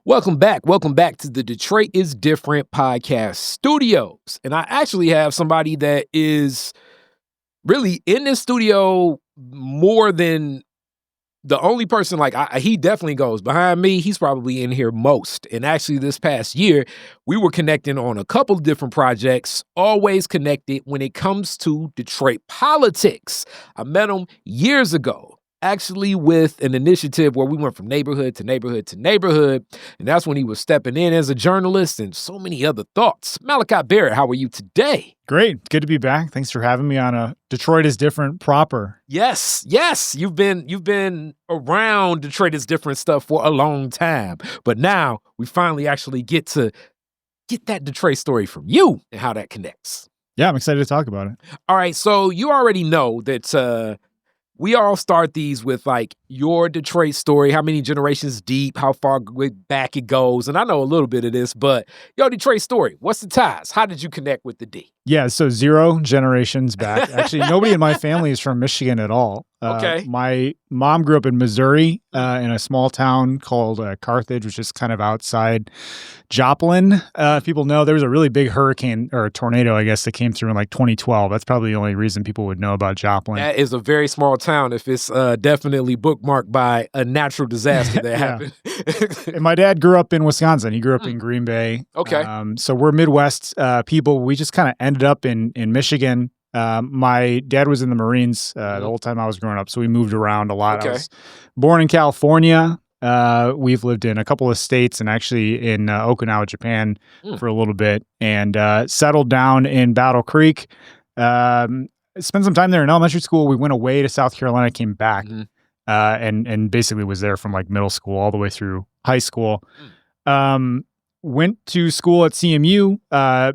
Welcome back. Welcome back to the Detroit is Different podcast studios. And I actually have somebody that is really in this studio more than the only person. He definitely goes behind me. He's probably in here most. And actually this past year, we were connecting on a couple of different projects, always connected when it comes to Detroit politics. I met him years ago. Actually with an initiative where we went from neighborhood to neighborhood to neighborhood. And that's when he was stepping in as a journalist and so many other thoughts. Malachi Barrett, how are you today? Great. Good to be back. Thanks for having me on a Detroit is Different proper. Yes. You've been around Detroit is Different stuff for a long time. But now we finally actually get to get that Detroit story from you and how that connects. Yeah, I'm excited to talk about it. All right. So you already know that we all start these with your Detroit story, how many generations deep, how far back it goes. And I know a little bit of this, but your Detroit story, what's the ties? How did you connect with the D? Yeah, so 0 generations back. Actually, nobody in my family is from Michigan at all. Okay. My mom grew up in Missouri in a small town called Carthage, which is kind of outside Joplin. People know there was a really big hurricane or a tornado, I guess, that came through in 2012. That's probably the only reason people would know about Joplin. That is a very small town if it's definitely bookmarked by a natural disaster that happened. And my dad grew up in Wisconsin. He grew up in Green Bay. Okay. So we're Midwest people. We just kind of ended up in Michigan. My dad was in the Marines the whole time I was growing up, so we moved around a lot. Okay. I was born in California. We've lived in a couple of states and actually in Okinawa, Japan for a little bit, and settled down in Battle Creek. Spent some time there in elementary school. We went away to South Carolina, came back, and basically was there from middle school all the way through high school. Went to school at CMU,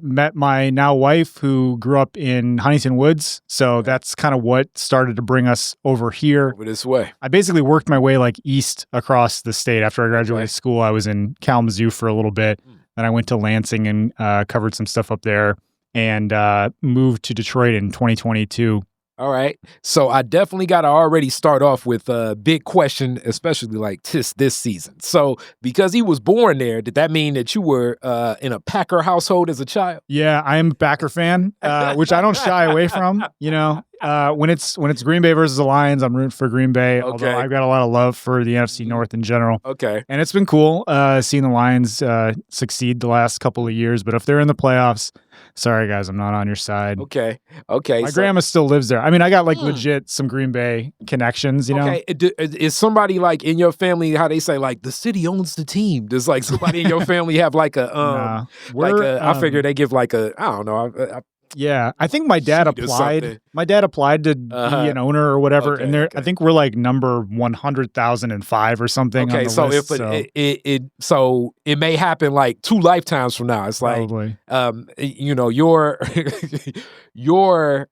met my now wife who grew up in Huntington Woods. So that's kind of what started to bring us over here. Over this way. I basically worked my way east across the state. After I graduated school, I was in Kalamazoo for a little bit. Then I went to Lansing and covered some stuff up there and moved to Detroit in 2022. All right. So I definitely got to already start off with a big question, especially this season. So because he was born there, did that mean that you were in a Packer household as a child? Yeah, I am a Packer fan, which I don't shy away from. When it's Green Bay versus the Lions, I'm rooting for Green Bay. Okay. Although I've got a lot of love for the NFC North in general. Okay. And it's been cool seeing the Lions succeed the last couple of years. But if they're in the playoffs, sorry guys, I'm not on your side. Okay. My grandma still lives there. I mean, I got legit some Green Bay connections. You know. Okay. Is somebody in your family how they say the city owns the team? Does somebody in your family have I figure they give I don't know. Yeah, I think my dad applied. My dad applied to be an owner or whatever, and I think we're number 100,005 or something. Okay, on the list, so it may happen 2 lifetimes from now. It's probably. Your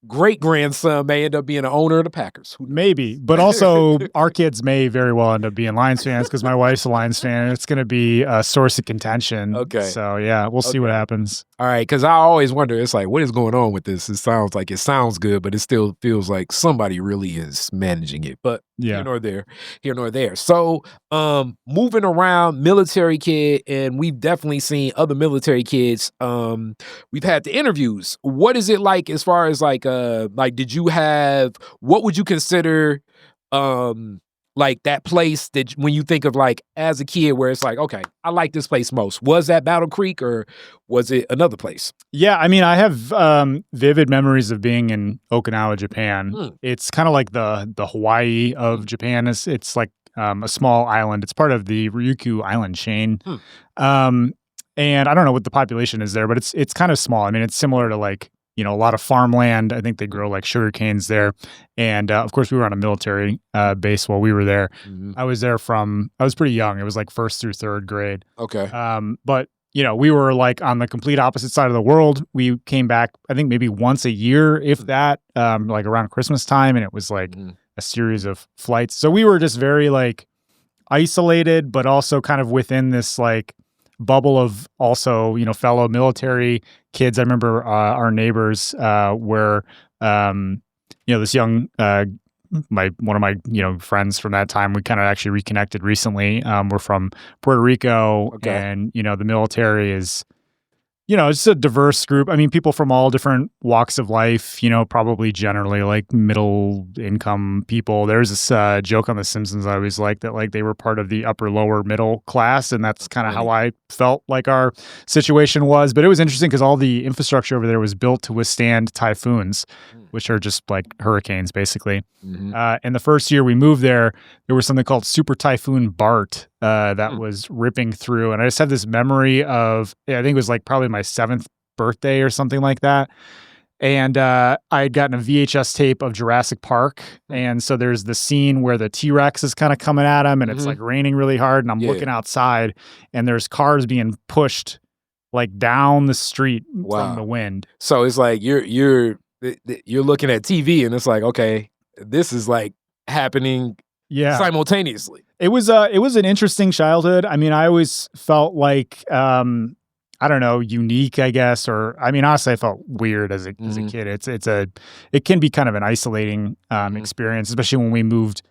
great-grandson may end up being an owner of the Packers. Maybe, but also our kids may very well end up being Lions fans because my wife's a Lions fan, and it's going to be a source of contention. Okay. So, yeah, we'll see what happens. All right, because I always wonder, it's what is going on with this? It sounds good, but it still feels like somebody really is managing it. But here nor there. So, moving around, military kid, and we've definitely seen other military kids. We've had the interviews. What is it like as far as did you have, what would you consider that place that when you think of as a kid where it's okay, I like this place most? Was that Battle Creek or was it another place? Yeah, I mean, I have vivid memories of being in Okinawa, Japan. It's kind of like the Hawaii of Japan. It's a small island. It's part of the Ryukyu Island chain. And I don't know what the population is there, but it's kind of small. I mean, it's similar to a lot of farmland. I think they grow sugar canes there. And of course, we were on a military base while we were there. I was there I was pretty young. It was 1st through 3rd grade. Okay. But, we were on the complete opposite side of the world. We came back, I think maybe once a year, if that, around Christmas time. And it was a series of flights. So we were just very isolated, but also kind of within this bubble of also, fellow military kids. I remember our neighbors were, this young one of my friends from that time. We kind of actually reconnected recently. We're from Puerto Rico, and the military is. It's a diverse group. I mean, people from all different walks of life, probably generally like middle income people. There's this joke on The Simpsons I always liked that like they were part of the upper lower middle class. And that's kind of how I felt like our situation was. But it was interesting because all the infrastructure over there was built to withstand typhoons, which are just like hurricanes, basically. And the first year we moved there was something called Super Typhoon Bart that was ripping through. And I just have this memory of, I think it was like probably my 7th birthday or something like that. And I had gotten a VHS tape of Jurassic Park. And so there's the scene where the T-Rex is kind of coming at him and it's like raining really hard. And I'm looking outside and there's cars being pushed like down the street from the wind. So it's like you're looking at TV and it's like, okay, this is like happening simultaneously. It was an interesting childhood. I mean, I always felt like, I don't know, unique, I guess, or I mean, honestly, I felt weird as a kid. It can be kind of an isolating experience, especially when we moved,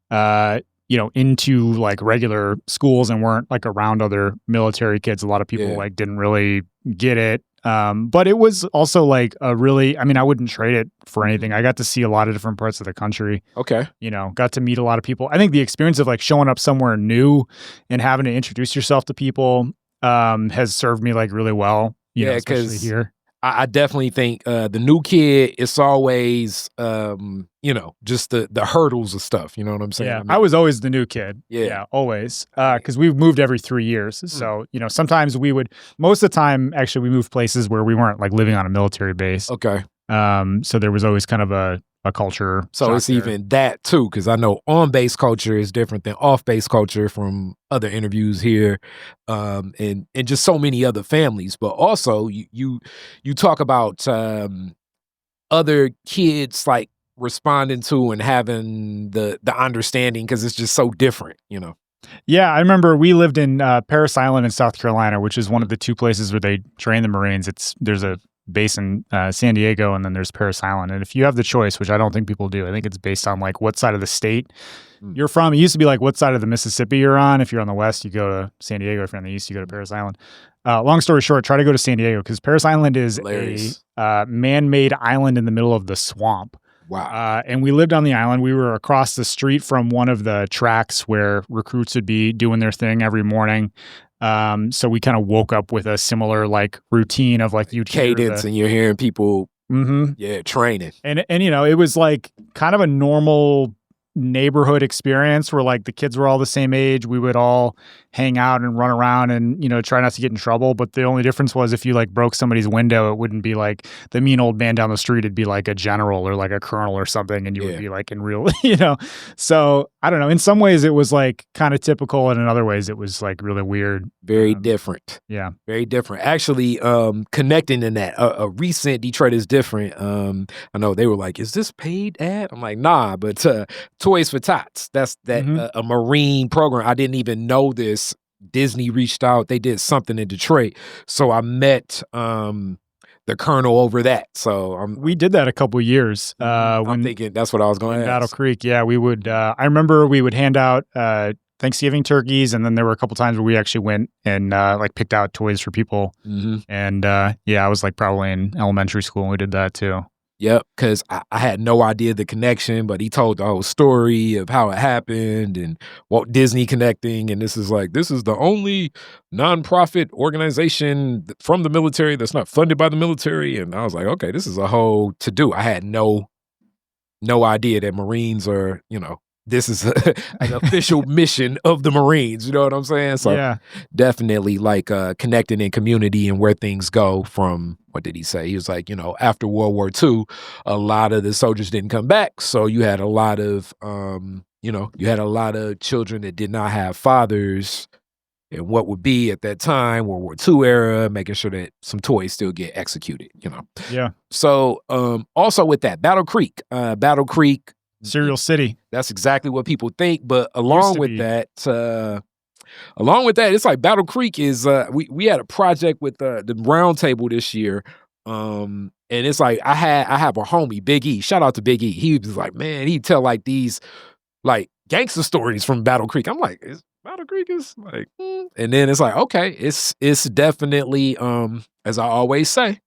into like regular schools and weren't like around other military kids. A lot of people like didn't really get it. But it was also like I wouldn't trade it for anything. I got to see a lot of different parts of the country. Okay. Got to meet a lot of people. I think the experience of like showing up somewhere new and having to introduce yourself to people has served me like really well. Especially here. I definitely think the new kid, it's always, just the hurdles of stuff. You know what I'm saying? Yeah, I was always the new kid. Yeah always. Because we've moved every 3 years. So, sometimes most of the time, actually, we moved places where we weren't like living on a military base. Okay. So there was always kind of a culture. So it's even that too, because I know on-base culture is different than off-base culture from other interviews here, and just so many other families. But also, you talk about other kids like responding to and having the understanding because it's just so different, Yeah, I remember we lived in Parris Island in South Carolina, which is one of the 2 places where they train the Marines. There's a base in San Diego, and then there's Parris Island. And if you have the choice, which I don't think people do, I think it's based on like what side of the state you're from. It used to be like what side of the Mississippi you're on. If you're on the west, you go to San Diego. If you're on the east, you go to Parris Island. Long story short, try to go to San Diego because Parris Island is a man-made island in the middle of the swamp. Wow. And we lived on the island. We were across the street from one of the tracks where recruits would be doing their thing every morning. So we kind of woke up with a similar like routine of like you cadence and you're hearing people training. And it was like kind of a normal neighborhood experience where like the kids were all the same age. We would all hang out and run around and, try not to get in trouble. But the only difference was if you like broke somebody's window, it wouldn't be like the mean old man down the street. It'd be like a general or like a colonel or something. And you would be like in real, So I don't know. In some ways it was like kind of typical. And in other ways it was like really weird. Very different. Yeah. Very different. Actually, connecting in that, a recent Detroit is different. I know they were like, is this paid ad? I'm like, nah, but Toys for Tots. That's a Marine program. I didn't even know this. Disney reached out. They did something in Detroit. So I met the colonel over that. So we did that a couple of years. I'm thinking that's what I was going to ask. Battle Creek. Yeah, we would. I remember we would hand out Thanksgiving turkeys, and then there were a couple times where we actually went and like picked out toys for people. And I was like probably in elementary school when we did that too. Yep, because I had no idea the connection, but he told the whole story of how it happened and Walt Disney connecting. And this is the only nonprofit organization from the military that's not funded by the military. And I was like, okay, this is a whole to-do. I had no idea that Marines are, this is an official mission of the Marines. You know what I'm saying? So definitely like connecting in community and where things go from, what did he say? He was like, after World War II, a lot of the soldiers didn't come back. So you had a lot of, children that did not have fathers and what would be at that time, World War II era, making sure that some toys still get executed, Yeah. So also with that, Battle Creek, Cereal City. That's exactly what people think. But along with that, it's like Battle Creek is. We had a project with the Round Table this year And it's like I have a homie, Big E. Shout out to Big E. He was like, man, he'd tell like these like gangster stories from Battle Creek. I'm like, is Battle Creek is like, and then it's like, okay, it's definitely as I always say,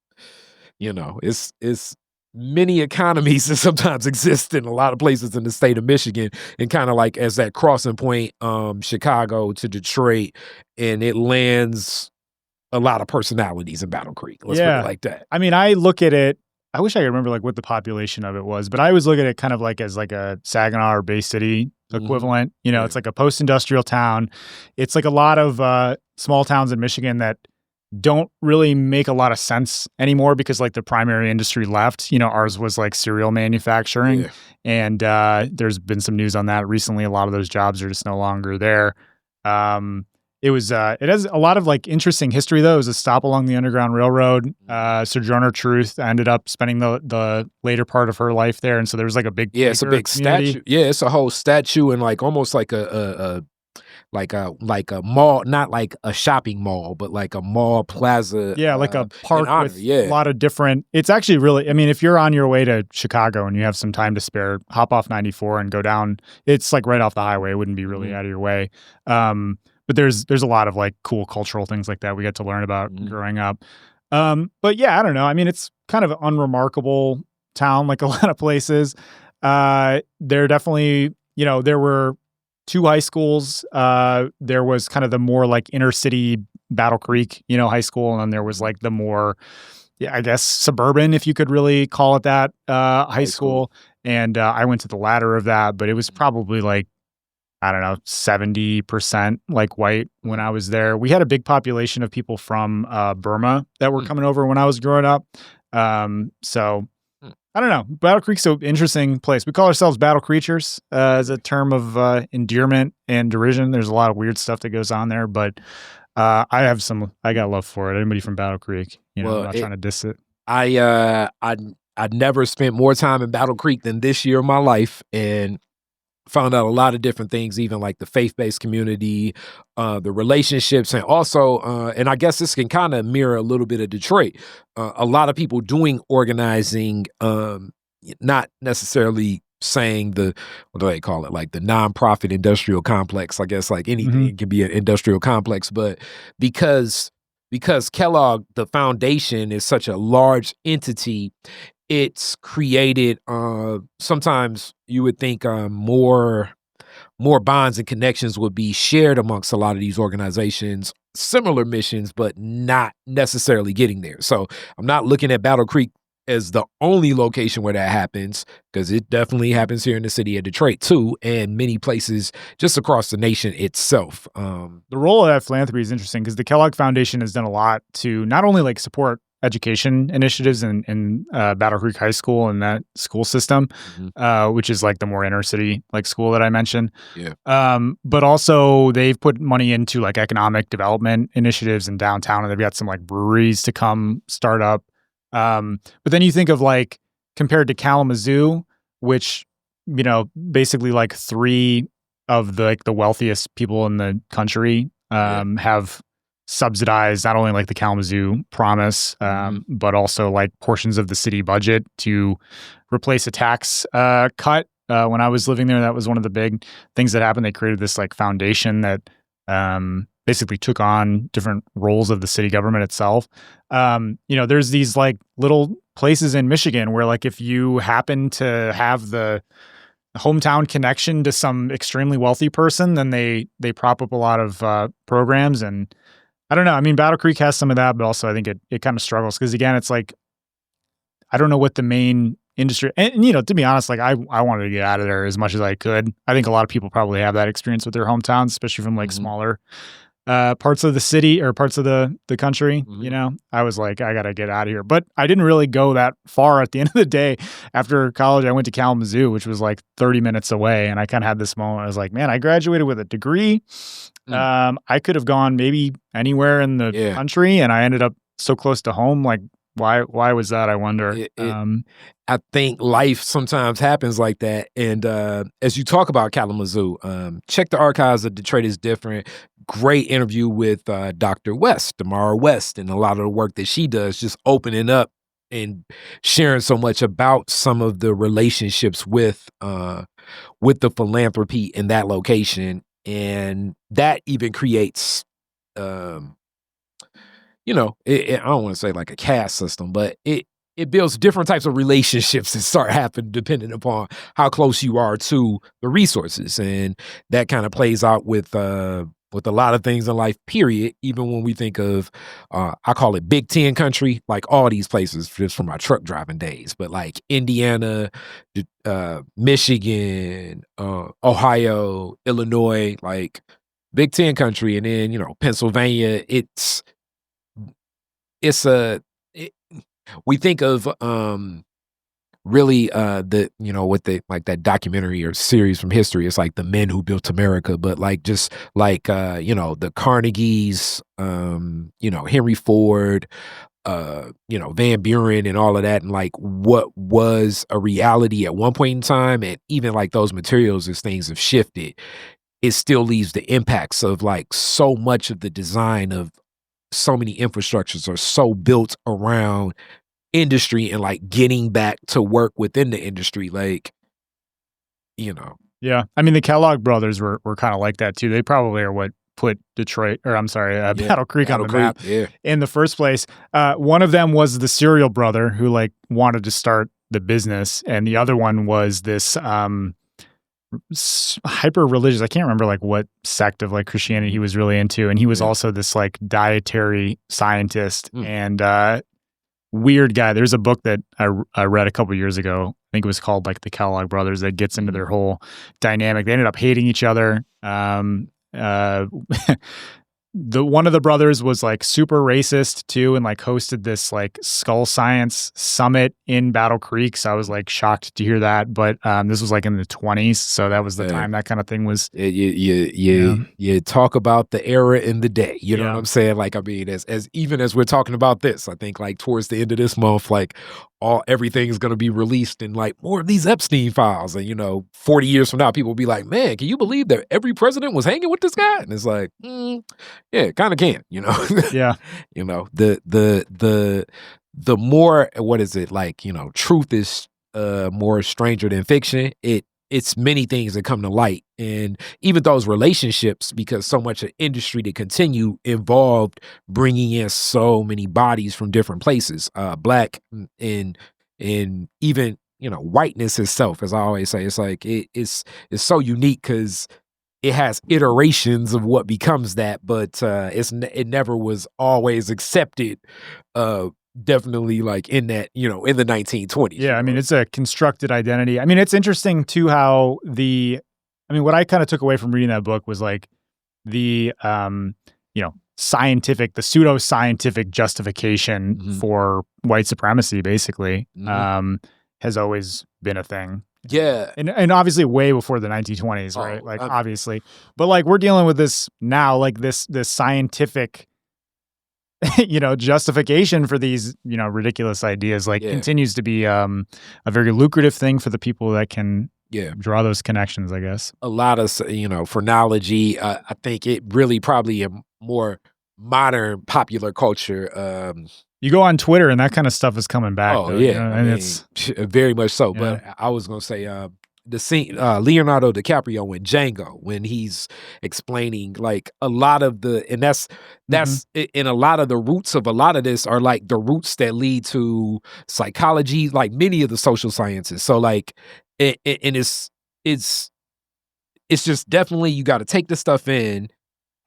it's many economies that sometimes exist in a lot of places in the state of Michigan, and kind of like as that crossing point, Chicago to Detroit, and it lands a lot of personalities in Battle Creek. Let's put it like that. I mean, I look at it, I wish I could remember like what the population of it was, but I always look at it kind of like as like a Saginaw or Bay City equivalent. It's like a post-industrial town. It's like a lot of small towns in Michigan that don't really make a lot of sense anymore because like the primary industry left. Ours was like cereal manufacturing, and there's been some news on that recently. A lot of those jobs are just no longer there. It has a lot of like interesting history though. It was a stop along the Underground Railroad. Sojourner Truth ended up spending the later part of her life there, and so there was like a big it's a big community. statue. Yeah, it's a whole statue and like almost like a mall, not like a shopping mall, but like a mall plaza. Yeah, like a park with a lot of different. It's actually really. I mean, if you're on your way to Chicago and you have some time to spare, hop off 94 and go down. It's like right off the highway. It wouldn't be really out of your way. But there's a lot of like cool cultural things like that we get to learn about growing up. But yeah, I don't know. I mean, it's kind of an unremarkable town, like a lot of places. There definitely, there were 2 high schools. There was kind of the more like inner city Battle Creek, high school, and then there was like the more, I guess, suburban, if you could really call it that, high school. And I went to the latter of that, but it was probably like, I don't know, 70% like white when I was there. We had a big population of people from Burma that were coming over when I was growing up. So I don't know. Battle Creek's an interesting place. We call ourselves Battle Creatures as a term of endearment and derision. There's a lot of weird stuff that goes on there, but I got love for it. Anybody from Battle Creek, I'm not trying to diss it. I never spent more time in Battle Creek than this year of my life, and found out a lot of different things, even like the faith-based community, the relationships, and also, and I guess this can kind of mirror a little bit of Detroit. A lot of people doing organizing, not necessarily saying what do they call it? Like the nonprofit industrial complex. I guess like anything can be an industrial complex, but because Kellogg, the foundation, is such a large entity, it's created, sometimes you would think more bonds and connections would be shared amongst a lot of these organizations, similar missions, but not necessarily getting there. So I'm not looking at Battle Creek as the only location where that happens, because it definitely happens here in the city of Detroit too, and many places just across the nation itself. The role of that philanthropy is interesting because the Kellogg Foundation has done a lot to not only like support education initiatives in Battle Creek High School and that school system, which is like the more inner city like school that I mentioned. But also they've put money into like economic development initiatives in downtown, and they've got some like breweries to come start up. But then you think of like compared to Kalamazoo, which, basically like 3 of the wealthiest people in the country have subsidize not only like the Kalamazoo Promise, but also like portions of the city budget to replace a tax cut. When I was living there, that was one of the big things that happened. They created this like foundation that basically took on different roles of the city government itself. There's these like little places in Michigan where like if you happen to have the hometown connection to some extremely wealthy person, then they prop up a lot of programs. And I don't know. I mean, Battle Creek has some of that, but also I think it kind of struggles because, again, it's like, I don't know what the main industry, and to be honest, like I wanted to get out of there as much as I could. I think a lot of people probably have that experience with their hometowns, especially from like smaller parts of the city or parts of the country. I was like, I got to get out of here. But I didn't really go that far at the end of the day. After college, I went to Kalamazoo, which was like 30 minutes away. And I kind of had this moment. I was like, man, I graduated with a degree. I could have gone maybe anywhere in the country, and I ended up so close to home. Like, why was that? I wonder. I think life sometimes happens like that. And as you talk about Kalamazoo, check the archives of Detroit is Different. Great interview with Dr. West, Tamara West, and a lot of the work that she does, just opening up and sharing so much about some of the relationships with the philanthropy in that location, and that even creates I don't want to say like a caste system, but it builds different types of relationships that start happening depending upon how close you are to the resources. And that kind of plays out with a lot of things in life, period. Even when we think of, I call it Big Ten country, like all these places just from my truck driving days, but like Indiana, Michigan, Ohio, Illinois, like Big Ten country. And then, Pennsylvania, we think of really with the like that documentary or series from history, it's like the men who built America, but like just like the Carnegies, Henry Ford, Van Buren and all of that, and like what was a reality at one point in time, and even like those materials as things have shifted, it still leaves the impacts of like so much of the design of so many infrastructures are so built around industry and like getting back to work within the industry, like, Yeah. I mean, the Kellogg brothers were kind of like that too. They probably are what put Battle Creek on the map in the first place. One of them was the serial brother who like wanted to start the business, and the other one was this hyper religious, I can't remember like what sect of like Christianity he was really into, and he was also this like dietary scientist and weird guy. There's a book that I read a couple years ago, I think it was called like the Kellogg brothers, that gets into their whole dynamic. They ended up hating each other. One of the brothers was like super racist too, and like hosted this like skull science summit in Battle Creek. So I was like shocked to hear that. But this was like in the 1920s, so that was the time that kind of thing was. You talk about the era in the day. You know what I'm saying? Like, I mean, as even as we're talking about this, I think like towards the end of this month, like everything's going to be released in like more of these Epstein files. And, 40 years from now, people will be like, man, can you believe that every president was hanging with this guy? And it's like, yeah, kind of can, Yeah. The more, what is it like, truth is more stranger than fiction. It's many things that come to light. And even those relationships, because so much of industry to continue involved bringing in so many bodies from different places, Black and even, whiteness itself, as I always say, it's like, it's so unique because it has iterations of what becomes that, but it never was always accepted, definitely like in that, in the 1920s. Yeah, I mean, it's a constructed identity. I mean, it's interesting too how what I kind of took away from reading that book was like the scientific, the pseudo-scientific justification for white supremacy, basically, has always been a thing. Yeah. And obviously way before the 1920s, right? Like obviously. But like we're dealing with this now, like this scientific justification for these, ridiculous ideas, like continues to be a very lucrative thing for the people that can draw those connections, I guess. A lot of, phrenology, I think it really probably a more modern popular culture. You go on Twitter and that kind of stuff is coming back. Oh, though, yeah. And it's very much so. Yeah. But I was going to say, the scene, Leonardo DiCaprio in Django, when he's explaining like a lot of and that's in a lot of the roots of a lot of this are like the roots that lead to psychology, like many of the social sciences. So like, and it's just definitely, you got to take this stuff in,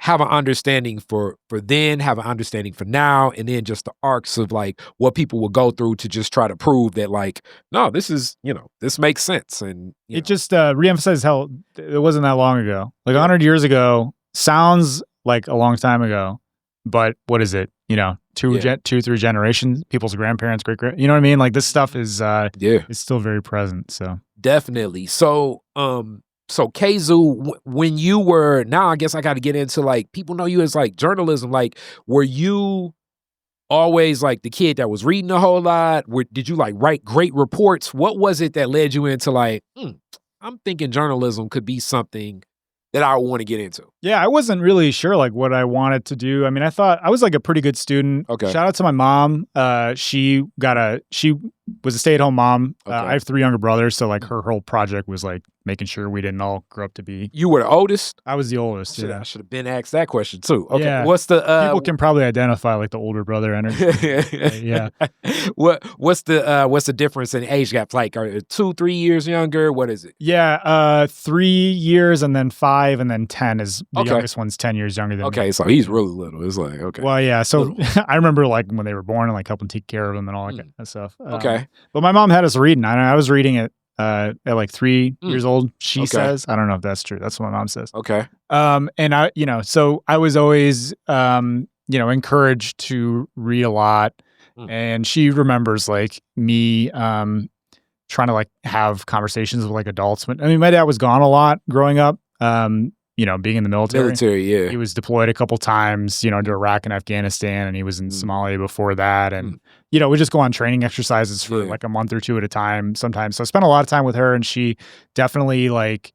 have an understanding for then, have an understanding for now, and then just the arcs of like what people will go through to just try to prove that like, no, this is, this makes sense. And it just reemphasizes how it wasn't that long ago. Like 100 years ago sounds like a long time ago, but what is it? 2-3 generations, people's grandparents, great, you know what I mean? Like this stuff is it's still very present. So definitely. So Keizu, when you were, now I guess I got to get into like, people know you as like journalism. Like, were you always like the kid that was reading a whole lot? Did you like write great reports? What was it that led you into like, I'm thinking journalism could be something that I want to get into? Yeah, I wasn't really sure like what I wanted to do. I mean, I thought I was like a pretty good student. Okay. Shout out to my mom. She was a stay-at-home mom. Okay. I have 3 younger brothers, so like her whole project was like making sure we didn't all grow up to be. You were the oldest? I was the oldest. I should have been asked that question too. Okay. Yeah. What's the people can probably identify like the older brother energy. Yeah. What's the difference in age gaps? Like, are 2-3 years younger? What is it? Yeah, 3 years and then 5 and then 10 is the youngest one's 10 years younger than me. Okay, so he's really little. It's like, okay. Well, yeah. So I remember like when they were born and like helping take care of them and all that kind of stuff. Okay. But my mom had us reading. I was reading it at like 3 years old. She says, I don't know if that's true. That's what my mom says. Okay. And I, so I was always, encouraged to read a lot. And she remembers like me, trying to like have conversations with like adults. But I mean, my dad was gone a lot growing up. Being in the military. Yeah. He was deployed a couple times, to Iraq and Afghanistan, and he was in Somalia before that. And, we just go on training exercises for like a month or 2 at a time sometimes. So I spent a lot of time with her, and she definitely like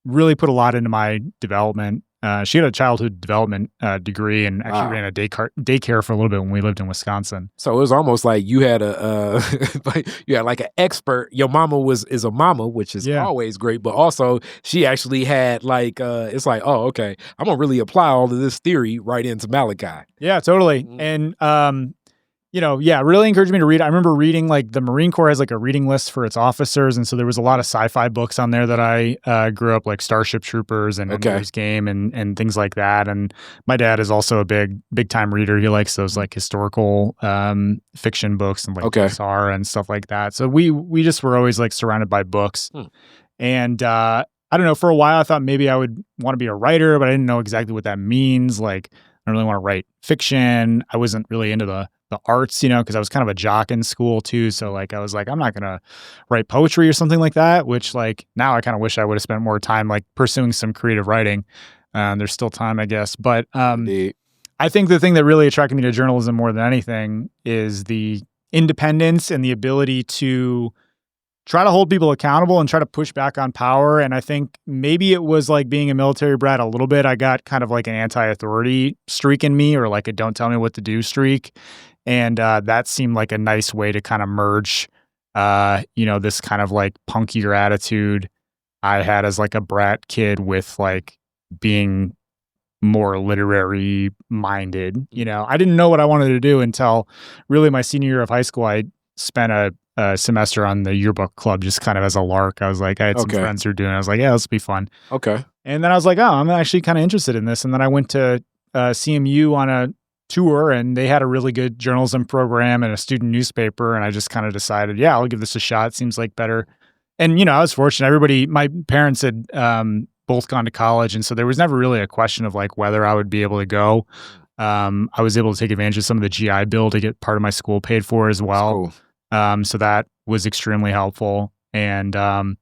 really put a lot into my development. She had a childhood development degree and actually ran a daycare for a little bit when we lived in Wisconsin. So it was almost like you had you had like an expert. Your mama is a mama, which is always great, but also she actually had like it's like, oh, okay, I'm gonna really apply all of this theory right into Malachi. Yeah, totally. And really encouraged me to read. I remember reading like the Marine Corps has like a reading list for its officers. And so there was a lot of sci-fi books on there that I grew up like Starship Troopers and Ender's Game and things like that. And my dad is also a big time reader. He likes those like historical fiction books and like Pixar and stuff like that. So we just were always like surrounded by books. And I don't know, for a while I thought maybe I would want to be a writer, but I didn't know exactly what that means. Like I don't really want to write fiction. I wasn't really into the arts, because I was kind of a jock in school too. So like, I was like, I'm not going to write poetry or something like that, which like now I kind of wish I would have spent more time like pursuing some creative writing. There's still time, I guess. But I think the thing that really attracted me to journalism more than anything is the independence and the ability to try to hold people accountable and try to push back on power. And I think maybe it was like being a military brat a little bit. I got kind of like an anti-authority streak in me, or like a don't tell me what to do streak. And that seemed like a nice way to kind of merge, this kind of like punkier attitude I had as like a brat kid with like being more literary minded. I didn't know what I wanted to do until really my senior year of high school. I spent a semester on the yearbook club just kind of as a lark. I was like, I had some friends who were doing it. I was like, yeah, this will be fun. Okay. And then I was like, oh, I'm actually kind of interested in this. And then I went to CMU on a tour, and they had a really good journalism program and a student newspaper. And I just kind of decided, yeah, I'll give this a shot. It seems like better. And, I was fortunate. My parents had both gone to college. And so there was never really a question of like whether I would be able to go. I was able to take advantage of some of the GI Bill to get part of my school paid for as well. Cool. So that was extremely helpful. And I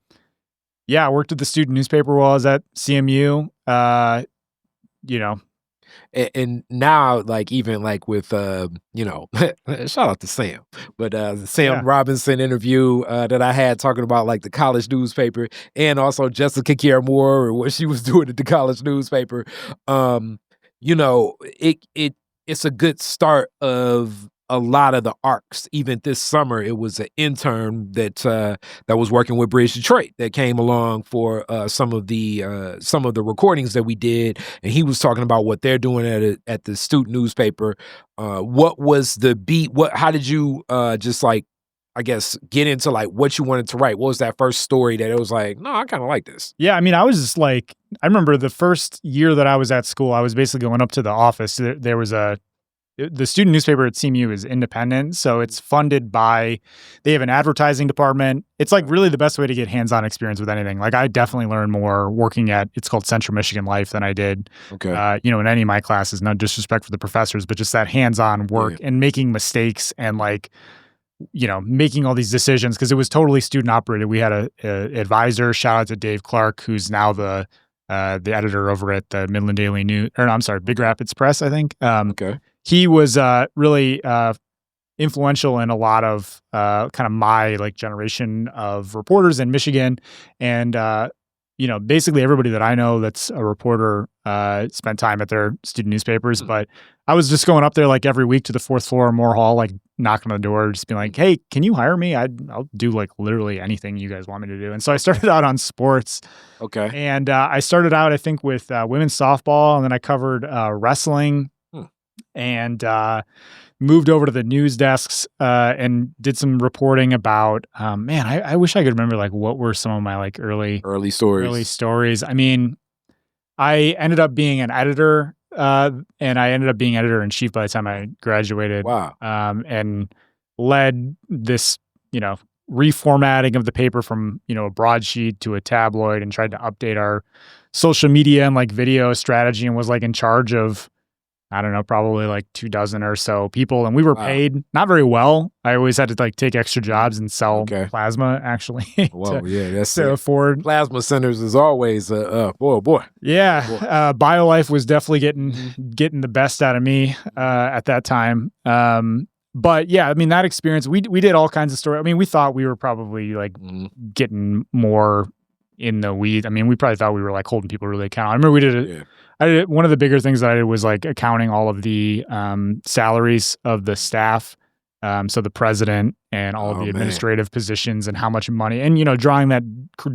worked at the student newspaper while I was at CMU. And now, like, even like with, shout out to Sam, but the Sam Robinson interview that I had talking about like the college newspaper, and also Jessica Kier Moore and what she was doing at the college newspaper. It's a good start of a lot of the arcs. Even this summer, it was an intern that was working with BridgeDetroit that came along for some of the recordings that we did, and he was talking about what they're doing at the student newspaper. What was the beat? How did you just like, I guess, get into like what you wanted to write? What was that first story that it was like, no, I kind of like this? Yeah, I mean, I was just like, I remember the first year that I was at school, I was basically going up to the office. There was the student newspaper at CMU is independent, so it's funded by, they have an advertising department. It's like really the best way to get hands-on experience with anything. Like I definitely learned more working at, it's called Central Michigan Life, than I did, in any of my classes. No disrespect for the professors, but just that hands-on work and making mistakes and like, making all these decisions, because it was totally student operated. We had a advisor, shout out to Dave Clark, who's now the editor over at the Midland Daily News, Big Rapids Press, I think. He was really influential in a lot of kind of my like generation of reporters in Michigan. And, basically everybody that I know that's a reporter spent time at their student newspapers. But I was just going up there like every week to the 4th floor of Moore Hall, like knocking on the door, just being like, "Hey, can you hire me? I'll do like literally anything you guys want me to do." And so I started out on sports. Okay. And I started out, I think, with women's softball, and then I covered wrestling, and moved over to the news desks and did some reporting about. Man, I wish I could remember like what were some of my like early stories. I mean, I ended up being an editor, and I ended up being editor in chief by the time I graduated. Wow. And led this, reformatting of the paper from, a broadsheet to a tabloid, and tried to update our social media and like video strategy, and was like in charge of, I don't know, probably like 24 or so people. And we were paid not very well. I always had to like take extra jobs and sell plasma actually. Whoa, that's to afford. Plasma centers is always boy. Yeah. BioLife was definitely getting the best out of me at that time. But yeah, I mean, that experience, we did all kinds of stories. I mean, we thought we were probably like getting more in the weeds. I mean, we probably thought we were like holding people really accountable. I remember we did one of the bigger things that I did was like accounting all of the salaries of the staff. So the president and all of the administrative positions, and how much money, and, drawing that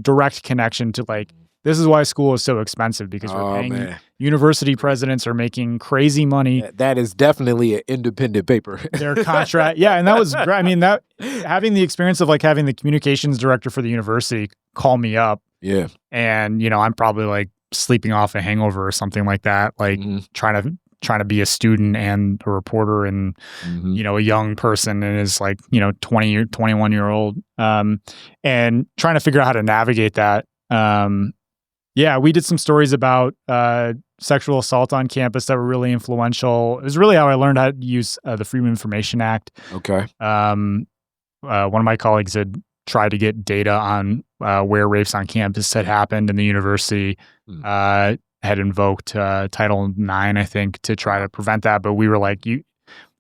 direct connection to like, this is why school is so expensive, because we're paying university presidents are making crazy money. That is definitely an independent paper. Their contract. Yeah. And that was great. I mean, that having the experience of like having the communications director for the university call me up. Yeah. And, I'm probably like sleeping off a hangover or something like that. Like trying to be a student and a reporter and, a young person, and is like, 21-year-old, and trying to figure out how to navigate that. Yeah, we did some stories about sexual assault on campus that were really influential. It was really how I learned how to use the Freedom of Information Act. Okay. One of my colleagues had tried to get data on where rapes on campus had happened, and the university had invoked Title IX, I think, to try to prevent that. But we were like,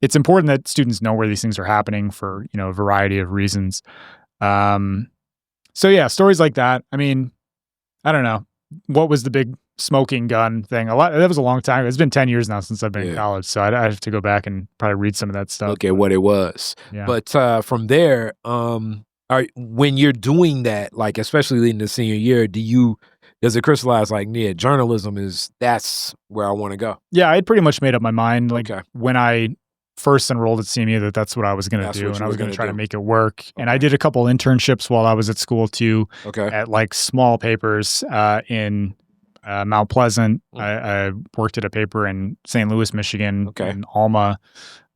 it's important that students know where these things are happening for, a variety of reasons. So yeah, stories like that. I mean, I don't know. What was the big smoking gun thing? That was a long time. It's been 10 years now since I've been in college, so I have to go back and probably read some of that stuff. Look at what it was. Yeah. But from there, when you're doing that, like especially leading the senior year, does it crystallize like, that's where I want to go? Yeah, I had pretty much made up my mind. Like when I first enrolled at CMU, that's what I was going to do, and I was going to try to make it work. Okay. And I did a couple internships while I was at school too. Okay. At like small papers in Mount Pleasant. I worked at a paper in St. Louis, Michigan. Okay. In Alma.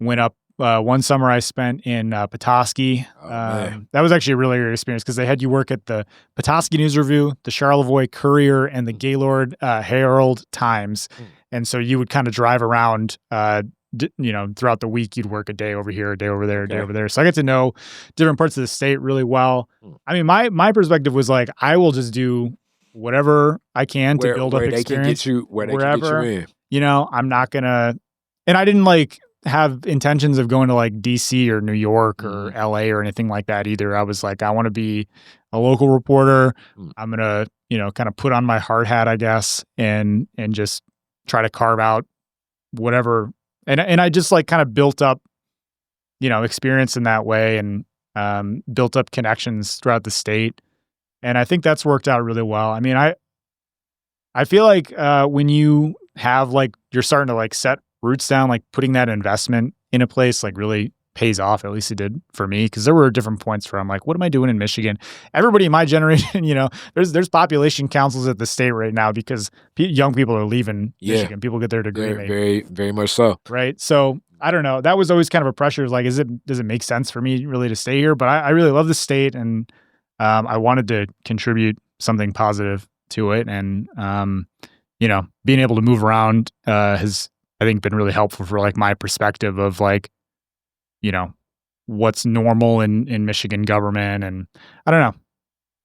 Went up. One summer I spent in Petoskey. That was actually a really great experience, because they had you work at the Petoskey News Review, the Charlevoix Courier, and the Gaylord Herald Times. And so you would kind of drive around, throughout the week. You'd work a day over here, a day over there, a day over there. So I get to know different parts of the state really well. I mean, my perspective was like, I will just do whatever I can to build up experience. Wherever, I'm not gonna, and I didn't like have intentions of going to like DC or New York or LA or anything like that either. I was like, I want to be a local reporter. I'm gonna, kind of put on my hard hat, I guess, and just try to carve out whatever. And I just like kind of built up, experience in that way, and built up connections throughout the state. And I think that's worked out really well. I mean, I feel like when you have like, you're starting to like set roots down, like putting that investment in a place like really pays off. At least it did for me, because there were different points where I'm like, what am I doing in Michigan? Everybody in my generation, there's population councils at the state right now because young people are leaving Michigan. People get their degree. Very, very much so. Right. So I don't know. That was always kind of a pressure. Like, does it make sense for me really to stay here? But I really love the state, and I wanted to contribute something positive to it. And, being able to move around has, I think, been really helpful for like my perspective of like, what's normal in Michigan government. And I don't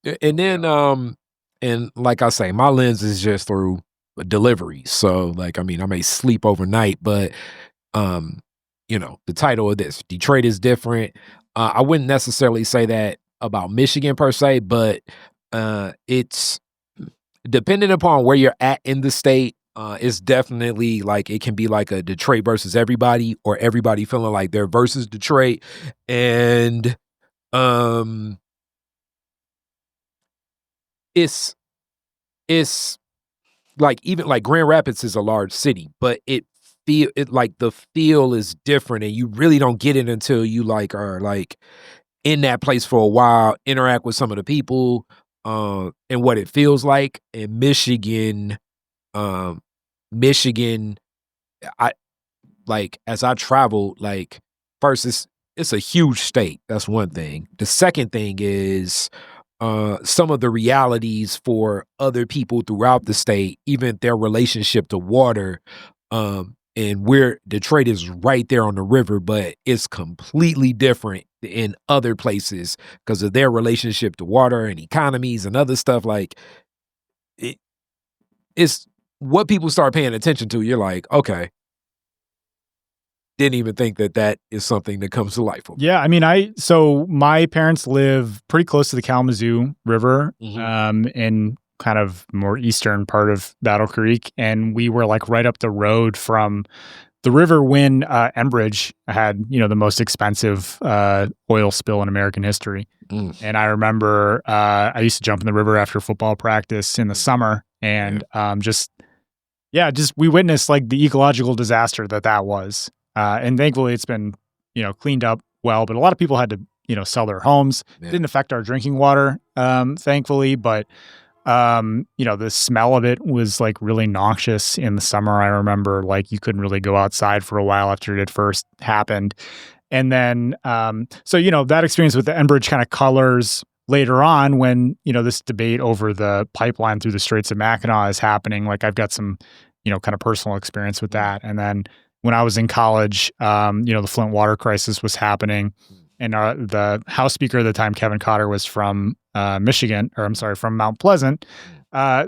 know. And then, and like I say, my lens is just through delivery. So like, I mean, I may sleep overnight, but, the title of this, Detroit is different. I wouldn't necessarily say that about Michigan per se, but it's depending upon where you're at in the state, it's definitely like it can be like a Detroit versus everybody, or everybody feeling like they're versus Detroit. And it's like, even like Grand Rapids is a large city, but it like the feel is different, and you really don't get it until you like are like in that place for a while, interact with some of the people, and what it feels like. In Michigan, Michigan, I like, as I traveled, like, first it's a huge state. That's one thing. The second thing is some of the realities for other people throughout the state, even their relationship to water. And where Detroit is right there on the river, but it's completely different in other places because of their relationship to water and economies and other stuff. Like, it's what people start paying attention to. You're like, okay, didn't even think that is something that comes to life. Yeah, I mean, so my parents live pretty close to the Kalamazoo River, in kind of more eastern part of Battle Creek, and we were like right up the road from the river when Enbridge had, the most expensive oil spill in American history. And I remember I used to jump in the river after football practice in the summer, and we witnessed like the ecological disaster that was. And thankfully it's been, cleaned up well, but a lot of people had to, sell their homes. It didn't affect our drinking water, thankfully, but the smell of it was like really noxious in the summer. I remember like you couldn't really go outside for a while after it had first happened. And then, that experience with the Enbridge kind of colors later on when, this debate over the pipeline through the Straits of Mackinac is happening. Like I've got some, kind of personal experience with that. And then when I was in college, the Flint water crisis was happening. And the House Speaker at the time, Kevin Cotter, was from from Mount Pleasant.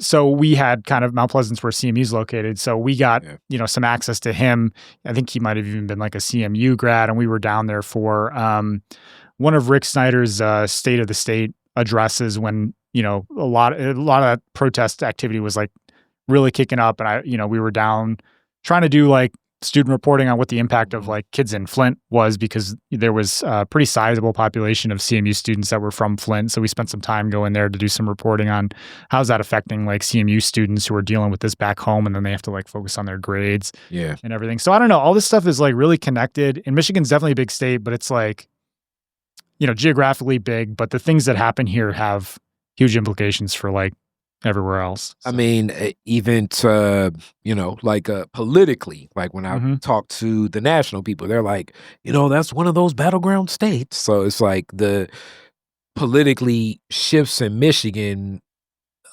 So we had kind of Mount Pleasant's where CMU is located. So we got, some access to him. I think he might have even been like a CMU grad. And we were down there for one of Rick Snyder's State of the State addresses when, a lot of that protest activity was like really kicking up. And we were down trying to do like student reporting on what the impact of like kids in Flint was, because there was a pretty sizable population of CMU students that were from Flint. So we spent some time going there to do some reporting on how's that affecting like CMU students who are dealing with this back home, and then they have to like focus on their grades and everything. So I don't know, all this stuff is like really connected. And Michigan's definitely a big state, but it's like, geographically big, but the things that happen here have huge implications for like everywhere else. So. I mean, even to, politically, like when I talk to the national people, they're like, that's one of those battleground states. So it's like the politically shifts in Michigan,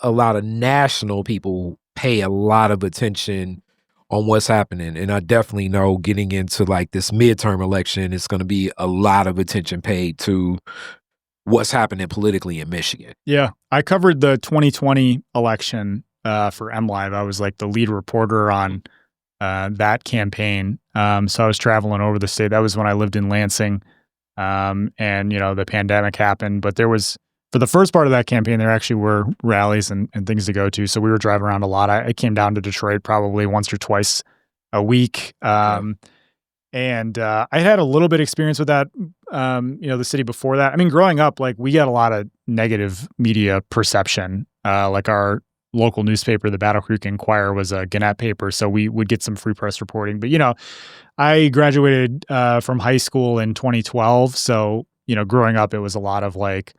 a lot of national people pay a lot of attention on what's happening. And I definitely know getting into like this midterm election, it's going to be a lot of attention paid to what's happening politically in Michigan. Yeah. I covered the 2020 election for MLive. I was like the lead reporter on that campaign. So I was traveling over the state. That was when I lived in Lansing. And, the pandemic happened. But there was, for the first part of that campaign, there actually were rallies and things to go to. So we were driving around a lot. I came down to Detroit probably once or twice a week. And I had a little bit of experience with that, the city before that. I mean, growing up, like we got a lot of negative media perception. Like our local newspaper, the Battle Creek Inquirer, was a Gannett paper, so we would get some free press reporting. But I graduated from high school in 2012, so growing up, it was a lot of like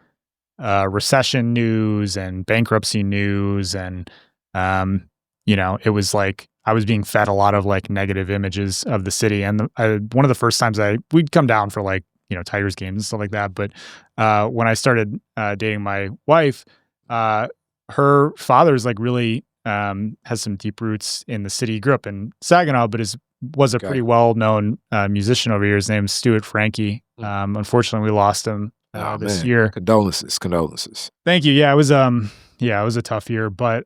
recession news and bankruptcy news, and it was like I was being fed a lot of like negative images of the city. And one of the first times we'd come down for like, Tigers games and stuff like that. But when I started dating my wife, her father's like really has some deep roots in the city. He grew up in Saginaw, but was a pretty well-known musician over here. His name's Stuart Frankie. Unfortunately, we lost him this year. Condolences. Thank you. Yeah, it was a tough year, but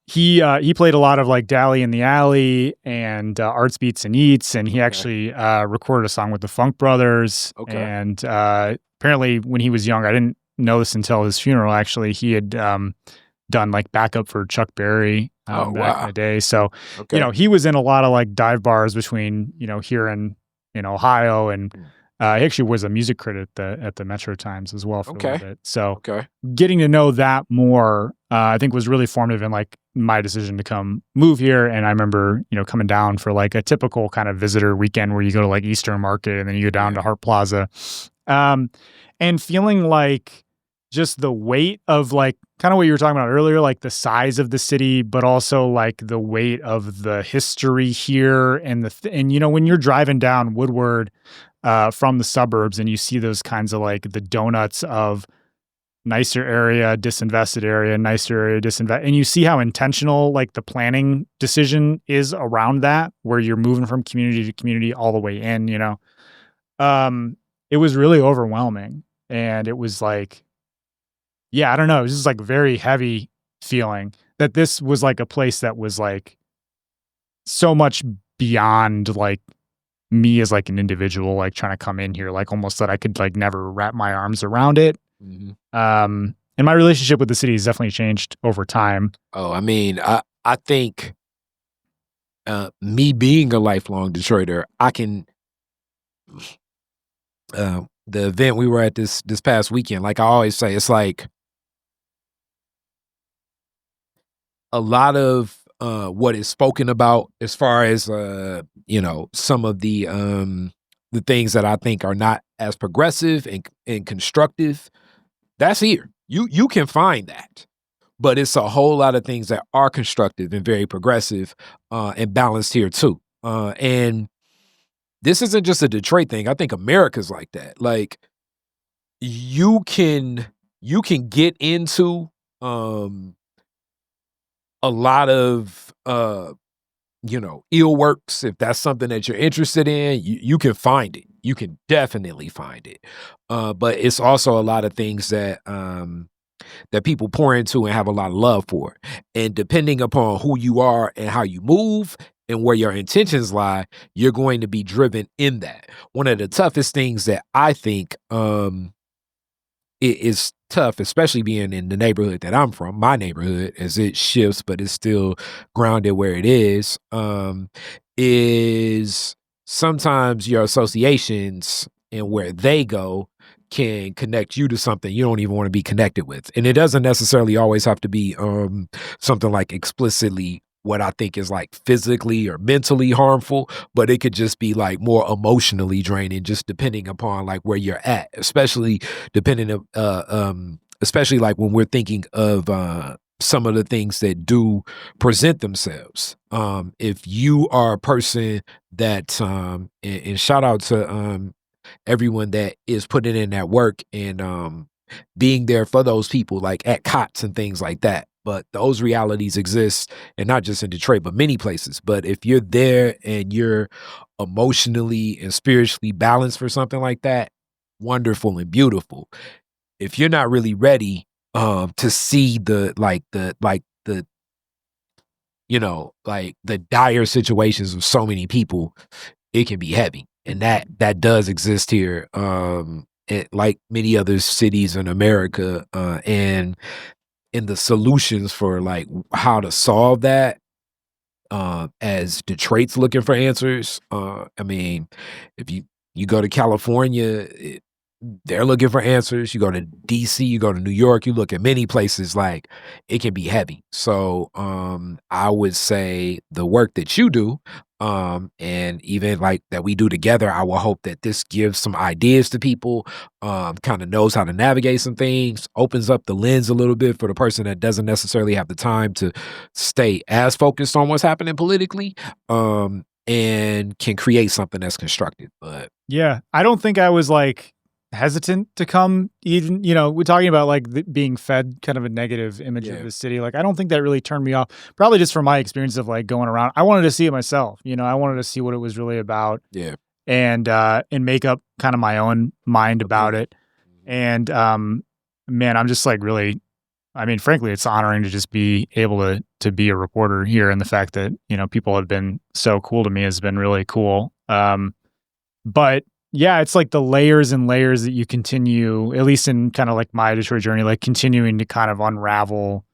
he played a lot of like Dally in the Alley and Arts Beats and Eats, and he actually recorded a song with the Funk Brothers. And apparently when he was young, I didn't know this until his funeral, actually, he had done like backup for Chuck Berry back in the day. So, Okay. he was in a lot of like dive bars between, here in Ohio, and he actually was a music critic at the Metro Times as well for a little bit. So getting to know that more, I think was really formative in like my decision to come move here. And I remember, coming down for like a typical kind of visitor weekend where you go to like Eastern Market and then you go down to Hart Plaza, and feeling like just the weight of like kind of what you were talking about earlier, like the size of the city, but also like the weight of the history here and when you're driving down Woodward from the suburbs and you see those kinds of like the donuts of nicer area, disinvested area, nicer area, disinvested, and you see how intentional like the planning decision is around that, where you're moving from community to community all the way in, it was really overwhelming. And it was like, yeah, I don't know. It was just like very heavy feeling that this was like a place that was like so much beyond like me as like an individual, like trying to come in here, like almost that I could like never wrap my arms around it. And my relationship with the city has definitely changed over time. Oh, I mean, I think me being a lifelong Detroiter, I can the event we were at this past weekend, like I always say, it's like a lot of what is spoken about as far as some of the things that I think are not as progressive and constructive, that's here. You can find that. But it's a whole lot of things that are constructive and very progressive and balanced here too. And this isn't just a Detroit thing. I think America's like that. Like you can get into a lot of ill works. If that's something that you're interested in, you can find it. You can definitely find it. But it's also a lot of things that people pour into and have a lot of love for. And depending upon who you are and how you move and where your intentions lie, you're going to be driven in that. One of the toughest things that I think it is tough, especially being in the neighborhood that I'm from, my neighborhood, as it shifts, but it's still grounded where it is sometimes your associations and where they go can connect you to something you don't even want to be connected with. And it doesn't necessarily always have to be something like explicitly what I think is like physically or mentally harmful, but it could just be like more emotionally draining, just depending upon like where you're at, especially especially like when we're thinking of some of the things that do present themselves. If you are a person that and shout out to everyone that is putting in that work and being there for those people, like at COTS and things like that. But those realities exist, and not just in Detroit, but many places. But if you're there and you're emotionally and spiritually balanced for something like that, wonderful and beautiful. If you're not really ready to see the dire situations of so many people, it can be heavy. And that does exist here, like many other cities in America, and in the solutions for like how to solve that, as Detroit's looking for answers. I mean, if you go to California, they're looking for answers. You go to DC, you go to New York, you look at many places, like it can be heavy. So I would say the work that you do, and even like that we do together, I will hope that this gives some ideas to people, kind of knows how to navigate some things, opens up the lens a little bit for the person that doesn't necessarily have the time to stay as focused on what's happening politically, and can create something that's constructive. But yeah, I don't think I was like hesitant to come, even, we're talking about like being fed kind of a negative image of the city. Like, I don't think that really turned me off, probably just from my experience of like going around. I wanted to see it myself. I wanted to see what it was really about. Yeah. And make up kind of my own mind about it. And, man, I'm just like really, I mean, frankly, it's honoring to just be able to be a reporter here. And the fact that, people have been so cool to me has been really cool. But yeah, it's like the layers and layers that you continue, at least in kind of like my Detroit journey, like continuing to kind of unravel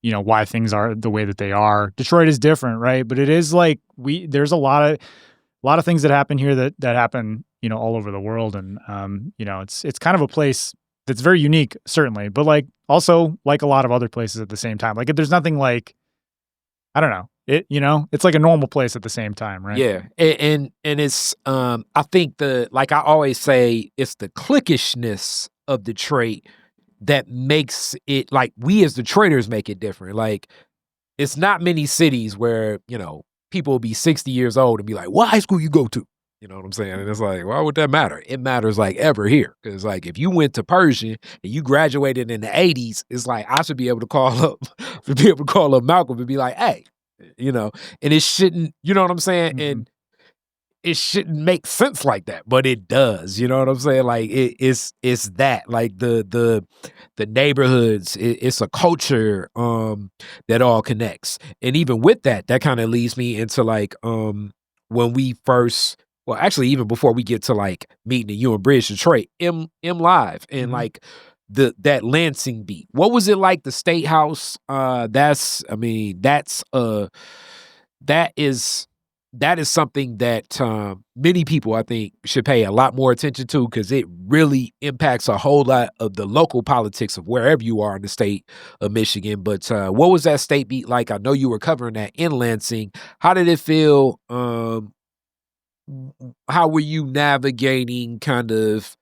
why things are the way that they are. Detroit is different, right? But it is like there's a lot of things that happen here that happen, all over the world. And, it's kind of a place that's very unique, certainly, but like also like a lot of other places at the same time. Like there's nothing like, I don't know, it's like a normal place at the same time, right? Yeah. And it's, I think like I always say, it's the cliquishness of Detroit that makes it, like, we as Detroiters make it different. Like, it's not many cities where, people will be 60 years old and be like, what high school you go to? You know what I'm saying? And it's like, why would that matter? It matters like ever here. Because like if you went to Persian and you graduated in the 80s, it's like I should be able to call up Malcolm and be like, hey, and it shouldn't, you know what I'm saying? Mhm. And it shouldn't make sense like that, but it does. You know what I'm saying? Like it's that, like the neighborhoods. It's a culture that all connects, and even with that kind of leads me into like when we first. Well, actually, even before we get to like meeting you in BridgeDetroit, M Live and like that Lansing beat. What was it like? The State House. That is something that many people, I think, should pay a lot more attention to, because it really impacts a whole lot of the local politics of wherever you are in the state of Michigan. But what was that state beat like? I know you were covering that in Lansing. How did it feel? How were you navigating kind of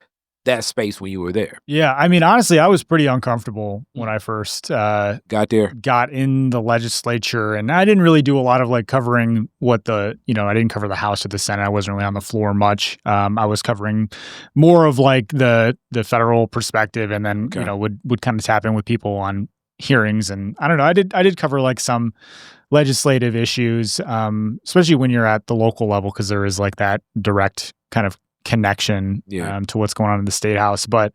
that space when you were there? Yeah, I mean, honestly, I was pretty uncomfortable when I first got in the legislature, and I didn't really do a lot of like covering what I didn't cover the House or the Senate. I wasn't really on the floor much. I was covering more of like the federal perspective, and then would kind of tap in with people on hearings, and I don't know. I did cover like some legislative issues, especially when you're at the local level, because there is like that direct kind of connection to what's going on in the State House. But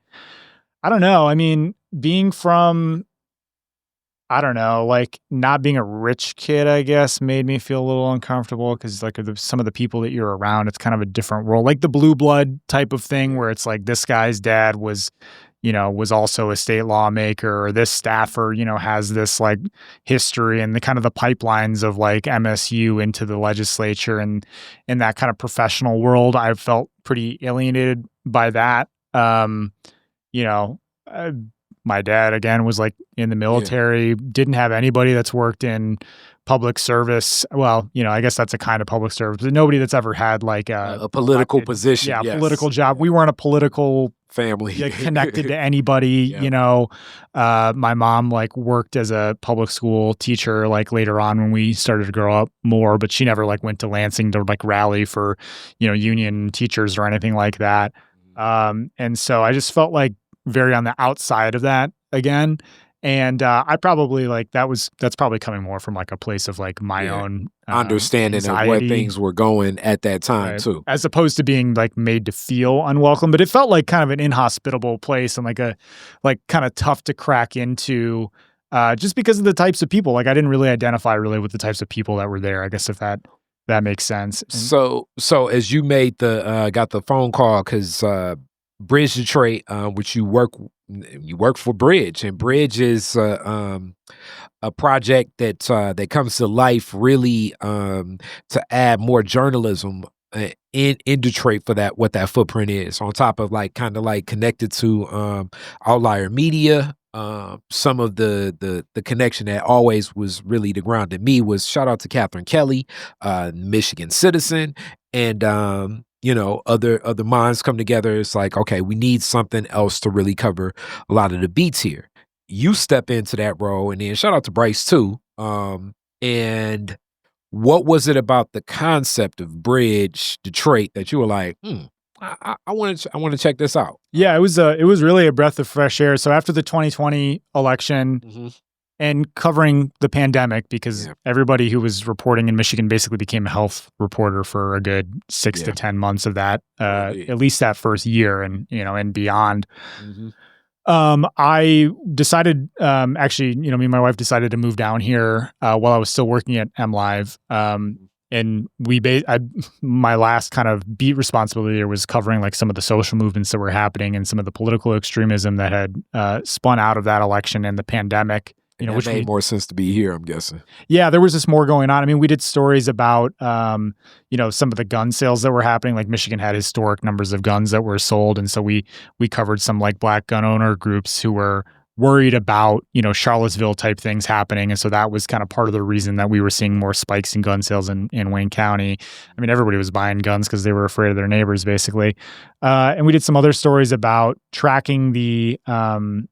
I don't know. I mean, being from, I don't know, like not being a rich kid, I guess, made me feel a little uncomfortable, because like some of the people that you're around, it's kind of a different world, like the blue blood type of thing, where it's like this guy's dad was also a state lawmaker, or this staffer, has this like history, and the kind of the pipelines of like MSU into the legislature, and in that kind of professional world, I felt pretty alienated by that. My dad, again, was like in the military, didn't have anybody that's worked in public service. Well, I guess that's a kind of public service, but nobody that's ever had like a political position. Yeah, political job. We weren't a political family connected to anybody. My mom like worked as a public school teacher like later on when we started to grow up more, but she never like went to Lansing to like rally for union teachers or anything like that. And so I just felt like very on the outside of that again. And I probably like that's probably coming more from like a place of like my own understanding anxiety, of where things were going at that time, too, as opposed to being like made to feel unwelcome. But it felt like kind of an inhospitable place, and like kind of tough to crack into, just because of the types of people. Like I didn't really identify with the types of people that were there, I guess, if that makes sense. So as you made got the phone call, because BridgeDetroit, which you work for Bridge, and Bridge is a project that comes to life really to add more journalism in Detroit for what that footprint is, on top of like kind of like connected to Outlier Media. Some of the connection that always was really the ground to me was shout out to Catherine Kelly, Michigan citizen, and other minds come together. It's like, okay, we need something else to really cover a lot of the beats here. You step into that role, and then shout out to Bryce too. And what was it about the concept of BridgeDetroit that you were like, I want to check this out? Yeah, it was really a breath of fresh air. So after the 2020 election, and covering the pandemic, because everybody who was reporting in Michigan basically became a health reporter for a good 6 to 10 months of that, at least that first year, and and beyond. I decided, actually, me and my wife decided to move down here while I was still working at MLive. And my last kind of beat responsibility there was covering like some of the social movements that were happening and some of the political extremism that had spun out of that election and the pandemic. And that which made more sense to be here, I'm guessing. Yeah, there was just more going on. I mean, we did stories about, some of the gun sales that were happening. Like Michigan had historic numbers of guns that were sold. And so we covered some like black gun owner groups who were worried about, Charlottesville type things happening. And so that was kind of part of the reason that we were seeing more spikes in gun sales in Wayne County. I mean, everybody was buying guns because they were afraid of their neighbors, basically. And we did some other stories about tracking the kind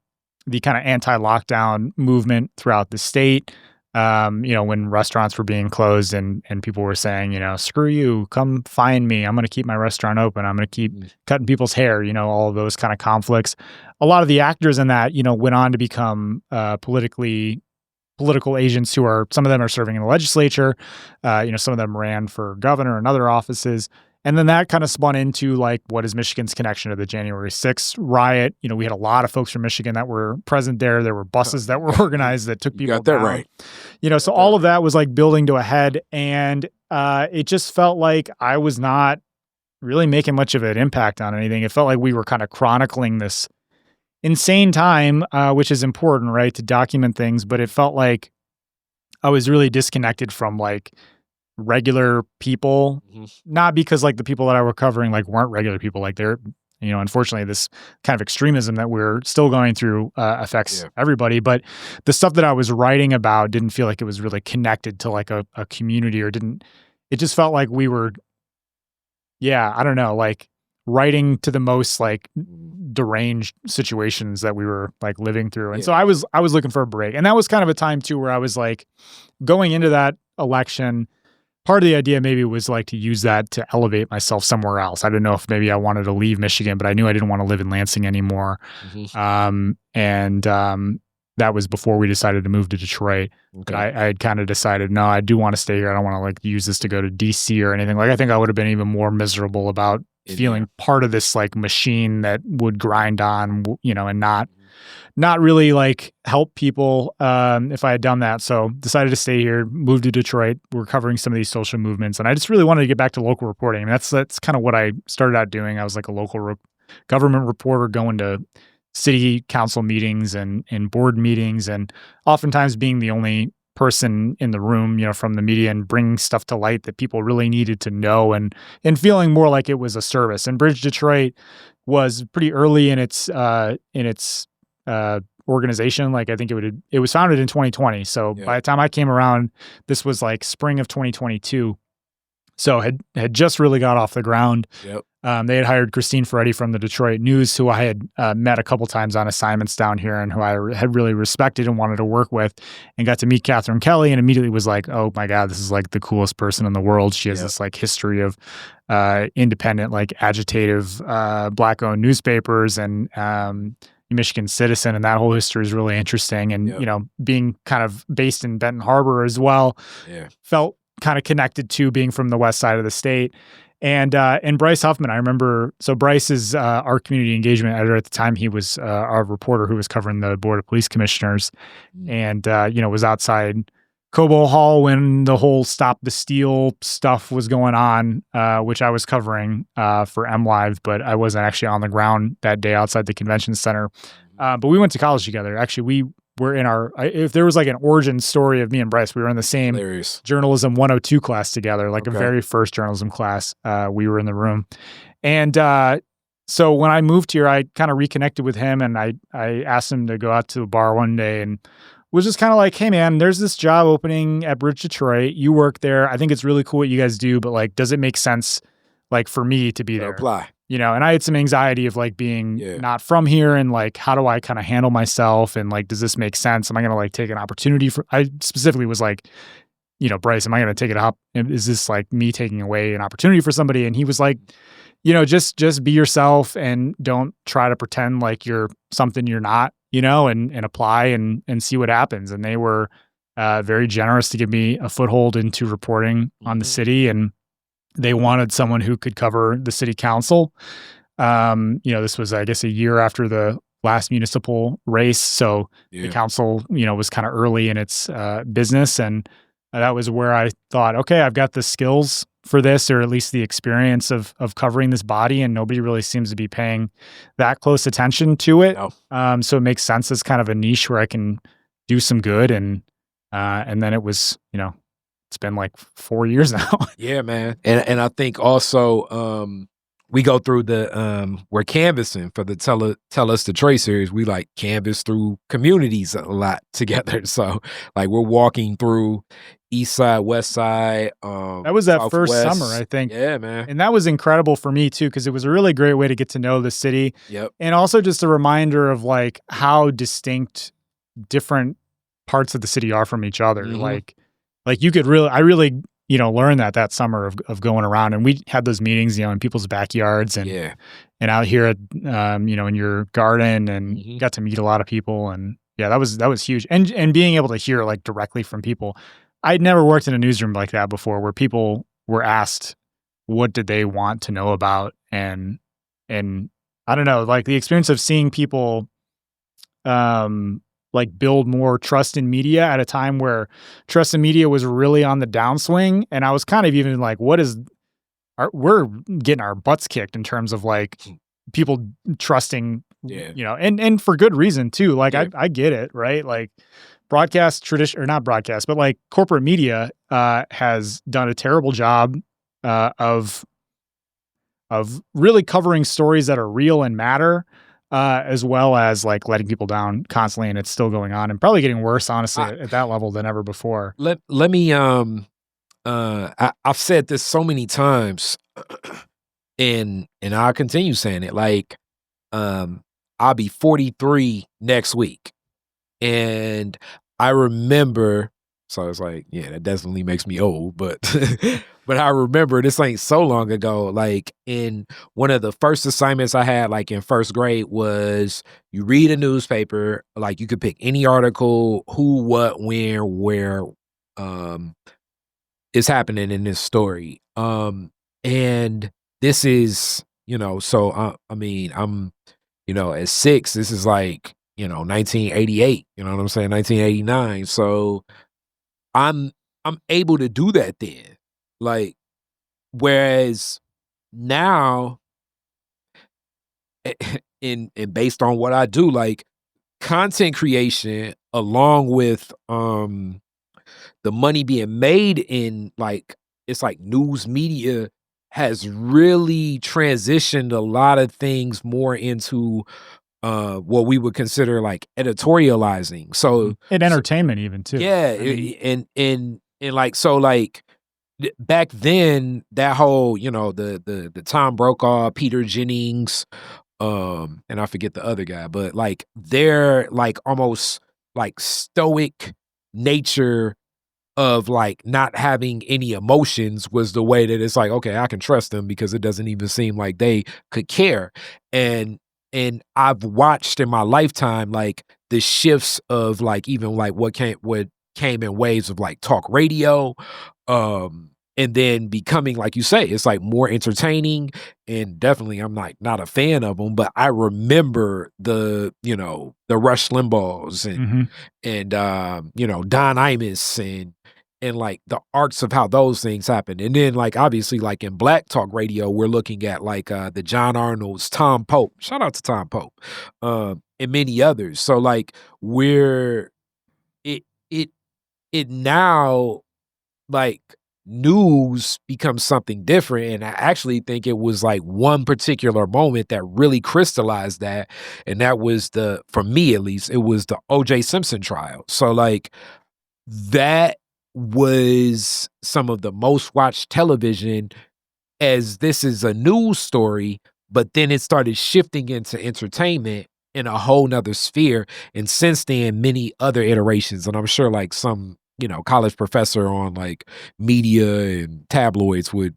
of anti-lockdown movement throughout the state. When restaurants were being closed and people were saying, screw you, come find me. I'm going to keep my restaurant open. I'm going to keep cutting people's hair, all of those kind of conflicts. A lot of the actors in that, went on to become political agents who are, some of them are serving in the legislature. Some of them ran for governor and other offices. And then that kind of spun into like, what is Michigan's connection to the January 6th riot? We had a lot of folks from Michigan that were present there. There were buses that were organized that took people down. Right. So all of that was like building to a head. And it just felt like I was not really making much of an impact on anything. It felt like we were kind of chronicling this insane time, which is important, right, to document things. But it felt like I was really disconnected from like regular people, not because like the people that I were covering like weren't regular people, like they're, unfortunately this kind of extremism that we're still going through affects everybody, but the stuff that I was writing about didn't feel like it was really connected to like a community, it just felt like we were, I don't know, like writing to the most like deranged situations that we were like living through. And so I was looking for a break. And that was kind of a time too where I was like going into that election, part of the idea maybe was like to use that to elevate myself somewhere else. I didn't know if maybe I wanted to leave Michigan, but I knew I didn't want to live in Lansing anymore. That was before we decided to move to Detroit. Okay. I had kind of decided, no, I do want to stay here. I don't want to like use this to go to DC or anything. Like I think I would have been even more miserable about feeling part of this like machine that would grind on, and not really like help people if I had done that. So decided to stay here, moved to Detroit. We're covering some of these social movements. And I just really wanted to get back to local reporting. I mean, that's kind of what I started out doing. I was like a local government reporter going to city council meetings and board meetings, and oftentimes being the only person in the room, from the media, and bringing stuff to light that people really needed to know, and feeling more like it was a service. And BridgeDetroit was pretty early in its organization. Like I think it was founded in 2020. So by the time I came around, this was like spring of 2022. So had just really got off the ground. Yep. They had hired Christine Ferretti from the Detroit News, who I had met a couple times on assignments down here, and who I had really respected and wanted to work with, and got to meet Catherine Kelly, and immediately was like, oh my God, this is like the coolest person in the world. She has this like history of independent, like agitative, Black-owned newspapers, and Michigan Citizen, and that whole history is really interesting. And being kind of based in Benton Harbor as well, felt kind of connected to being from the west side of the state. And Bryce Huffman, I remember, so Bryce is our community engagement editor at the time. He was our reporter who was covering the Board of Police Commissioners, and was outside Cobo Hall when the whole Stop the Steal stuff was going on, which I was covering for MLive, but I wasn't actually on the ground that day outside the convention center. But we went to college together. Actually, we were in if there was like an origin story of me and Bryce, we were in the same journalism 102 class together, like a very first journalism class. We were in the room. And so when I moved here, I kind of reconnected with him, and I asked him to go out to a bar one day, and was just kind of like, hey man, there's this job opening at BridgeDetroit. You work there. I think it's really cool what you guys do, but like, does it make sense like for me to be there? Apply. And I had some anxiety of like being not from here, and like, how do I kind of handle myself? And like, does this make sense? Am I going to like take an opportunity I specifically was like, Bryce, am I going to take it up? Is this like me taking away an opportunity for somebody? And he was like, just be yourself, and don't try to pretend like you're something you're not, and apply and see what happens. And they were very generous to give me a foothold into reporting on the city, and they wanted someone who could cover the city council. This was, I guess, a year after the last municipal race. So the council, was kind of early in its business. And that was where I thought, okay, I've got the skills for this, or at least the experience of covering this body. And nobody really seems to be paying that close attention to it. No. So it makes sense as kind of a niche where I can do some good. And then it was, it's been like 4 years now. Yeah, man. And I think also we go through the we're canvassing for the Tell Us Detroit series. We like canvas through communities a lot together. So like we're walking through East Side, West Side, That was that first Southwest. summer, I think. Yeah, man. And that was incredible for me too, because it was a really great way to get to know the city. Yep. And also just a reminder of like how distinct different parts of the city are from each other. Mhm. Like you could I really, learn that summer of going around, and we had those meetings, in people's backyards and Yeah. and out here at, in your garden, and Mhm. got to meet a lot of people. And yeah, that was huge. And being able to hear like directly from people. I'd never worked in a newsroom like that before, where people were asked what did they want to know about, and I don't know, like the experience of seeing people like build more trust in media at a time where trust in media was really on the downswing. And I was kind of even like, we're getting our butts kicked in terms of like people trusting, Yeah. and for good reason too. Like Yeah. I get it, right? Like broadcast tradition, or not broadcast, but like corporate media has done a terrible job of really covering stories that are real and matter, as well as like letting people down constantly, and it's still going on and probably getting worse, honestly, at that level than ever before. Let me I've said this so many times and I'll continue saying it. Like I'll be 43 next week. And I remember, so it's like, yeah, that definitely makes me old, but but I remember this ain't so long ago. Like in one of the first assignments I had, like in first grade, was you read a newspaper, like you could pick any article, who, what, when, where, um, is happening in this story. And this is, so I mean, I'm, at 6, this is like, 1988, you know what I'm saying? 1989. So I'm I'm able to do that then. Like, whereas now in based on what I do, like content creation along with the money being made in like it's like news media has really transitioned a lot of things more into what we would consider like editorializing. So, And entertainment even too. yeah, I mean, and like so like back then that whole, the Tom Brokaw, Peter Jennings, and I forget the other guy, but like their like almost like stoic nature of like not having any emotions was the way that it's like, okay, I can trust them because it doesn't even seem like they could care. And I've watched in my lifetime like the shifts of like even like what came in waves of like talk radio, and then becoming, like you say, it's like more entertaining. And definitely I'm like not a fan of them, but I remember the Rush Limbaughs and Don Imus and like the arcs of how those things happen. And then like obviously like in black talk radio, we're looking at like the John Arnolds, Tom Pope. Shout out to Tom Pope. And many others. So like we're it it it now like news becomes something different. And I actually think it was like one particular moment that really crystallized that. And that was for me at least, it was the OJ Simpson trial. So like that was some of the most watched television, as this is a news story, but then it started shifting into entertainment in a whole nother sphere. And since then, many other iterations, and I'm sure like some, college professor on like media and tabloids would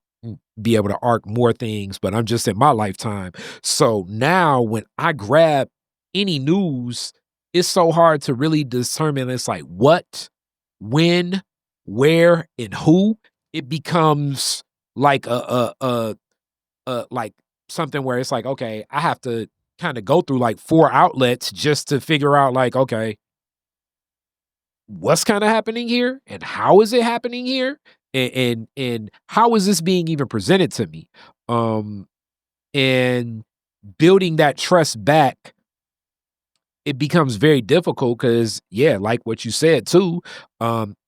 be able to arc more things, but I'm just in my lifetime. So now when I grab any news, it's so hard to really determine it's like what, when, where, and who. It becomes like like something where it's like, okay, I have to kind of go through like 4 outlets just to figure out like, okay, what's kind of happening here and how is it happening here? And how is this being even presented to me? And building that trust back it becomes very difficult because, yeah, like what you said too,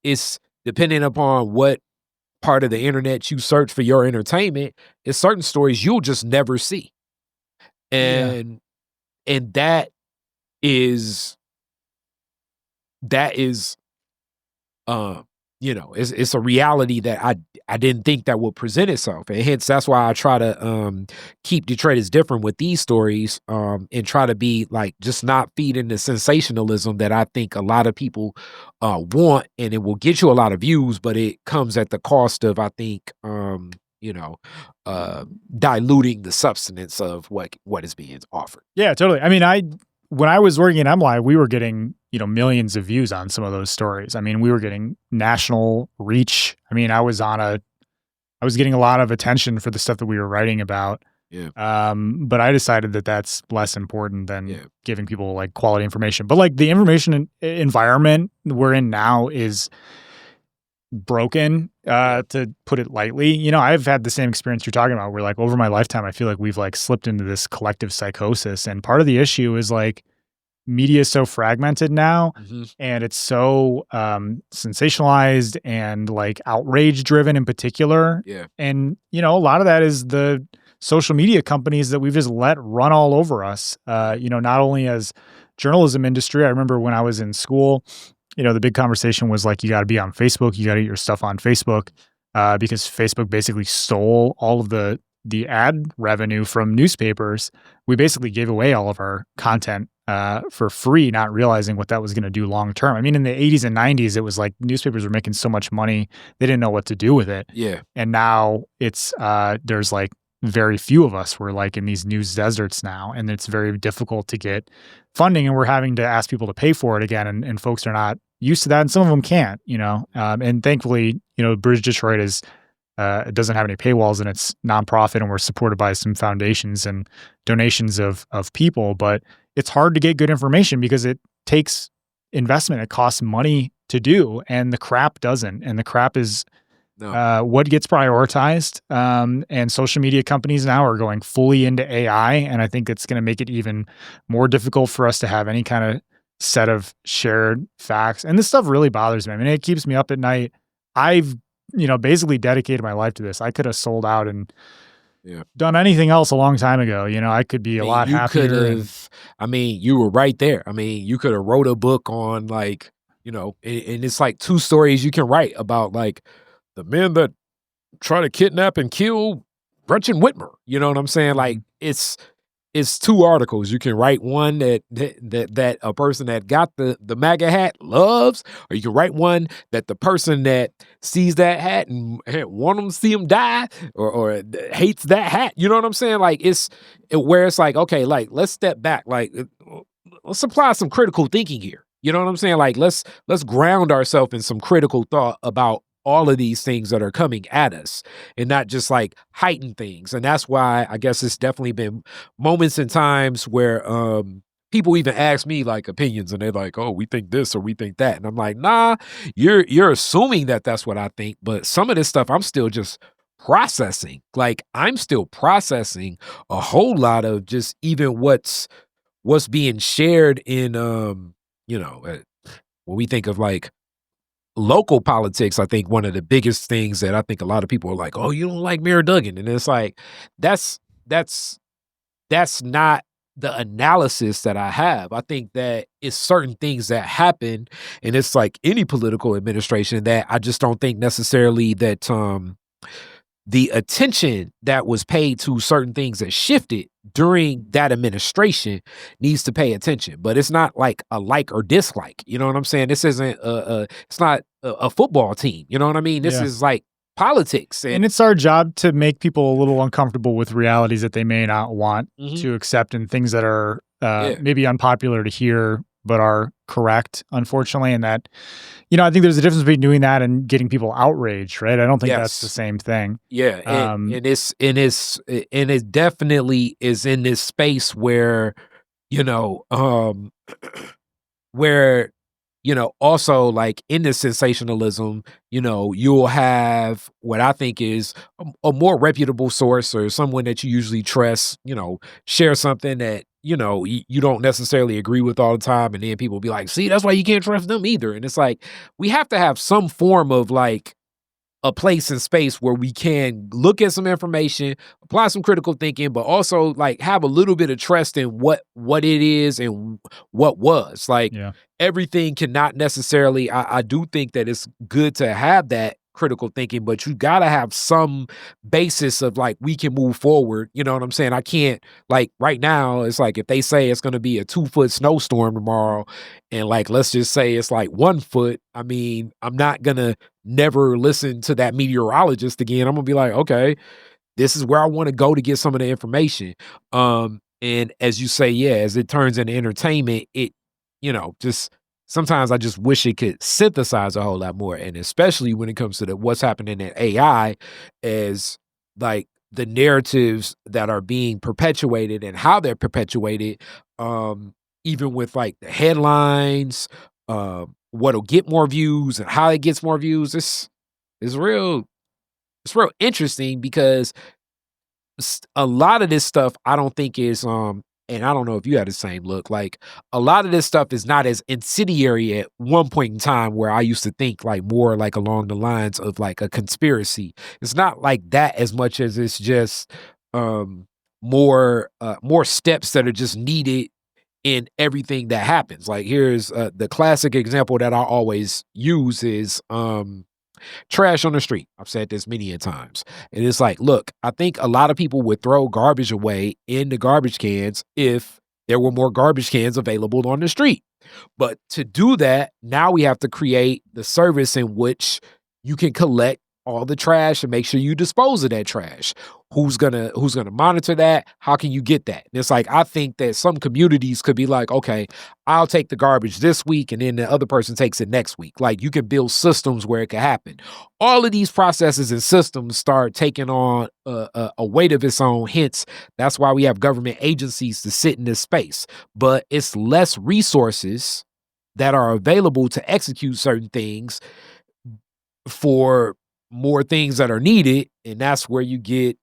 it's depending upon what part of the internet you search for your entertainment, is certain stories you'll just never see. Yeah. And that is it's a reality that I didn't think that would present itself, and hence that's why I try to keep Detroit is different with these stories, and try to be like just not feeding the sensationalism that I think a lot of people want, and it will get you a lot of views, but it comes at the cost of, I think, diluting the substance of what is being offered. Yeah, totally. I mean, when I was working at MLive, we were getting, millions of views on some of those stories. I mean, we were getting national reach. I mean, I was getting a lot of attention for the stuff that we were writing about. Yeah. But I decided that that's less important than giving people like quality information. But like the information environment we're in now is broken, to put it lightly. I've had the same experience you're talking about where like over my lifetime, I feel like we've like slipped into this collective psychosis. And part of the issue is like media is so fragmented now, and it's so sensationalized and like outrage driven in particular. Yeah. And, a lot of that is the social media companies that we've just let run all over us. Not only as journalism industry. I remember when I was in school, the big conversation was like, you got to be on Facebook. You got to get your stuff on Facebook, because Facebook basically stole all of the ad revenue from newspapers. We basically gave away all of our content for free, not realizing what that was going to do long term. I mean, in the 80s and 90s, it was like newspapers were making so much money, they didn't know what to do with it. Yeah. And now it's there's like very few of us. We're like in these news deserts now, and it's very difficult to get funding, and we're having to ask people to pay for it again, and folks are not used to that, and some of them can't, and thankfully, BridgeDetroit is it doesn't have any paywalls, and it's nonprofit, and we're supported by some foundations and donations of people, but it's hard to get good information because it takes investment. It costs money to do, and the crap doesn't, and the crap is what gets prioritized. And social media companies now are going fully into AI, and I think it's going to make it even more difficult for us to have any kind of set of shared facts. And this stuff really bothers me. I mean, it keeps me up at night. I've, basically dedicated my life to this. I could have sold out and done anything else a long time ago. I could be a lot happier. You were right there. I mean, you could have wrote a book on like, and it's like 2 stories you can write about like the men that try to kidnap and kill Gretchen Whitmer. You know what I'm saying? Like it's 2 articles. You can write one that a person that got the MAGA hat loves, or you can write one that the person that sees that hat and want them to see him die, or hates that hat. You know what I'm saying? Like where it's like, okay, like let's step back, like let's apply some critical thinking here. You know what I'm saying? Like let's ground ourselves in some critical thought about all of these things that are coming at us, and not just like heighten things. And that's why I guess it's definitely been moments and times where people even ask me like opinions, and they're like, oh, we think this or we think that. And I'm like, nah, you're assuming that that's what I think. But some of this stuff I'm still just processing. Like I'm still processing a whole lot of just even what's being shared in, when we think of like local politics. I think one of the biggest things that I think a lot of people are like, oh, you don't like Mayor Duggan. And it's like, that's not the analysis that I have. I think that it's certain things that happen, and it's like any political administration, that I just don't think necessarily that the attention that was paid to certain things that shifted during that administration needs to pay attention. But it's not like a like or dislike. You know what I'm saying? This isn't it's not a football team. You know what I mean? This is like politics. And it's our job to make people a little uncomfortable with realities that they may not want to accept, and things that are maybe unpopular to hear, but are correct, unfortunately. And that, I think there's a difference between doing that and getting people outraged, right? I don't think that's the same thing. Yeah. And it definitely is in this space where, where, also like in this sensationalism, you'll have what I think is a more reputable source, or someone that you usually trust, share something that you don't necessarily agree with all the time. And then people be like, see, that's why you can't trust them either. And it's like, we have to have some form of like a place and space where we can look at some information, apply some critical thinking, but also like have a little bit of trust in what it is and what was. Like everything cannot necessarily, I do think that it's good to have that critical thinking, but you gotta have some basis of like, we can move forward. You know what I'm saying? I can't, like right now, it's like if they say it's gonna be a 2-foot snowstorm tomorrow, and like let's just say it's like 1 foot, I mean, I'm not gonna never listen to that meteorologist again. I'm gonna be like, okay, this is where I want to go to get some of the information. And as you say, yeah, as it turns into entertainment, it, just sometimes I just wish it could synthesize a whole lot more. And especially when it comes to what's happening in AI, as like the narratives that are being perpetuated and how they're perpetuated, even with like the headlines, what'll get more views and how it gets more views. It's real interesting because a lot of this stuff I don't think is and I don't know if you had the same look, like a lot of this stuff is not as incendiary at one point in time where I used to think like more like along the lines of like a conspiracy. It's not like that as much as it's just more steps that are just needed in everything that happens. Like here's the classic example that I always use is trash on the street. I've said this many a times. And it's like, look, I think a lot of people would throw garbage away in the garbage cans if there were more garbage cans available on the street. But to do that, now we have to create the service in which you can collect all the trash and make sure you dispose of that trash. Who's gonna monitor that? How can you get that? And it's like, I think that some communities could be like, okay, I'll take the garbage this week and then the other person takes it next week. Like you can build systems where it can happen. All of these processes and systems start taking on a weight of its own. Hence, that's why we have government agencies to sit in this space. But it's less resources that are available to execute certain things for more things that are needed. And that's where you get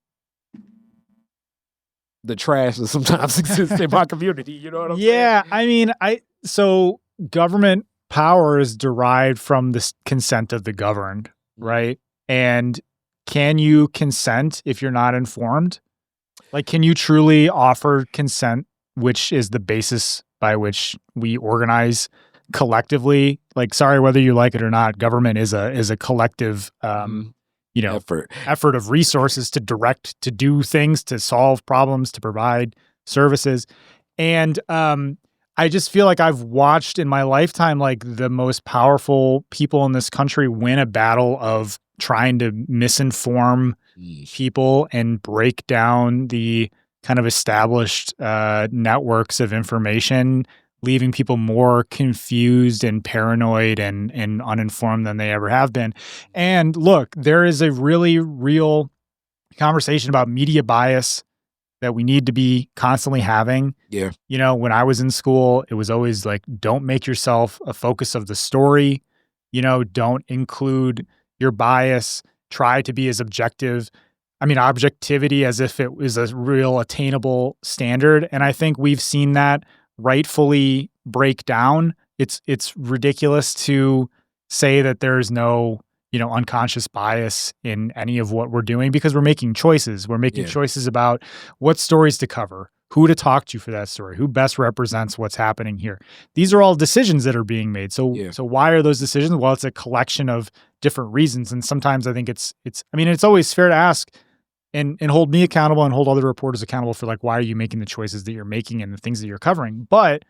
the trash that sometimes exists in my community. You know what I'm saying? Yeah. I mean, so government power is derived from the consent of the governed, right? And can you consent if you're not informed? Like, can you truly offer consent, which is the basis by which we organize collectively? Like, sorry, whether you like it or not, government is a collective, effort of resources to direct, to do things, to solve problems, to provide services. And I just feel like I've watched in my lifetime, like the most powerful people in this country win a battle of trying to misinform people and break down the kind of established networks of information, leaving people more confused and paranoid and uninformed than they ever have been. And look, there is a really real conversation about media bias that we need to be constantly having. Yeah. When I was in school, it was always like, don't make yourself a focus of the story. Don't include your bias. Try to be as objective. I mean, objectivity as if it was a real attainable standard. And I think we've seen that rightfully break down. It's ridiculous to say that there's no, unconscious bias in any of what we're doing because we're making choices. We're making choices about what stories to cover, who to talk to for that story, who best represents what's happening here. These are all decisions that are being made. So why are those decisions? Well, it's a collection of different reasons. And sometimes I think it's always fair to ask and hold me accountable and hold other reporters accountable for like, why are you making the choices that you're making and the things that you're covering? But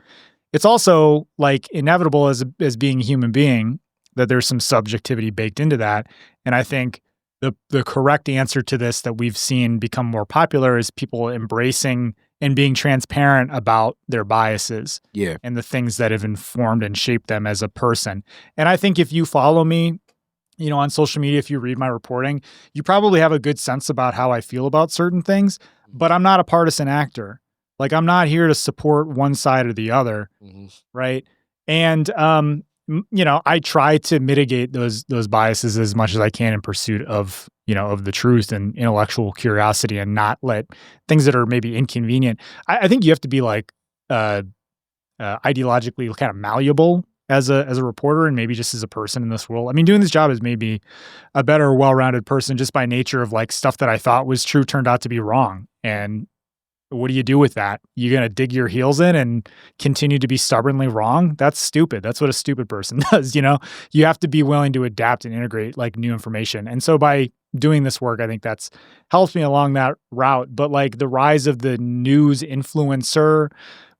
it's also like inevitable as being a human being that there's some subjectivity baked into that. And I think the correct answer to this that we've seen become more popular is people embracing and being transparent about their biases and the things that have informed and shaped them as a person. And I think if you follow me, on social media, if you read my reporting, you probably have a good sense about how I feel about certain things, but I'm not a partisan actor. Like I'm not here to support one side or the other. Right. And I try to mitigate those biases as much as I can in pursuit of, of the truth and intellectual curiosity, and not let things that are maybe inconvenient. I think you have to be like ideologically kind of malleable as a reporter, and maybe just as a person in this world. I mean, doing this job has made me a better, well-rounded person just by nature of like stuff that I thought was true turned out to be wrong. And what do you do with that? You're going to dig your heels in and continue to be stubbornly wrong? That's stupid. That's what a stupid person does, You have to be willing to adapt and integrate like new information. And so by doing this work, I think that's helps me along that route. But like the rise of the news influencer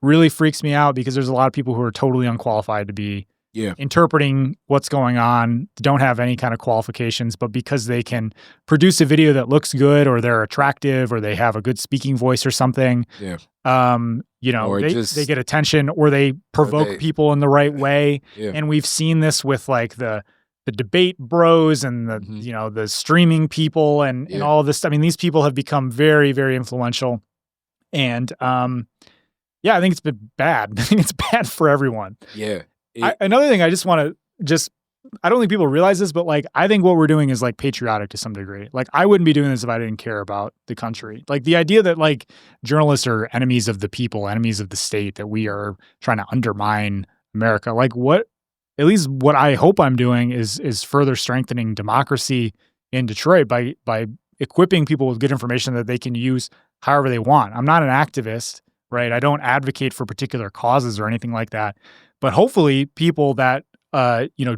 really freaks me out, because there's a lot of people who are totally unqualified to be interpreting what's going on, don't have any kind of qualifications, but because they can produce a video that looks good, or they're attractive, or they have a good speaking voice or something, they get attention, or they provoke people in the right way. And we've seen this with like the debate bros and the, the streaming people and all of this. I mean, these people have become very, very influential. And, I think it's been bad. I think it's bad for everyone. Yeah. Another thing I just want to I don't think people realize this, but like, I think what we're doing is like patriotic to some degree. Like, I wouldn't be doing this if I didn't care about the country. Like the idea that like journalists are enemies of the people, enemies of the state, that we are trying to undermine America. Like at least what I hope I'm doing is further strengthening democracy in Detroit by equipping people with good information that they can use however they want. I'm not an activist, right? I don't advocate for particular causes or anything like that. But hopefully people that,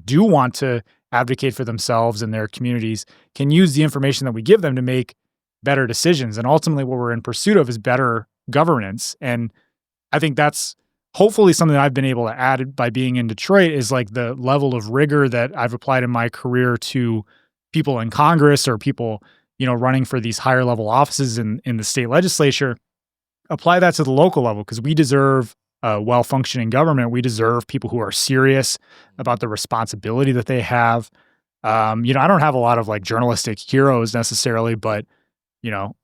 do want to advocate for themselves and their communities can use the information that we give them to make better decisions. And ultimately what we're in pursuit of is better governance. And I think that's hopefully something that I've been able to add by being in Detroit, is like the level of rigor that I've applied in my career to people in Congress, or people, running for these higher level offices in the state legislature. Apply that to the local level, because we deserve a well-functioning government. We deserve people who are serious about the responsibility that they have. I don't have a lot of like journalistic heroes necessarily, but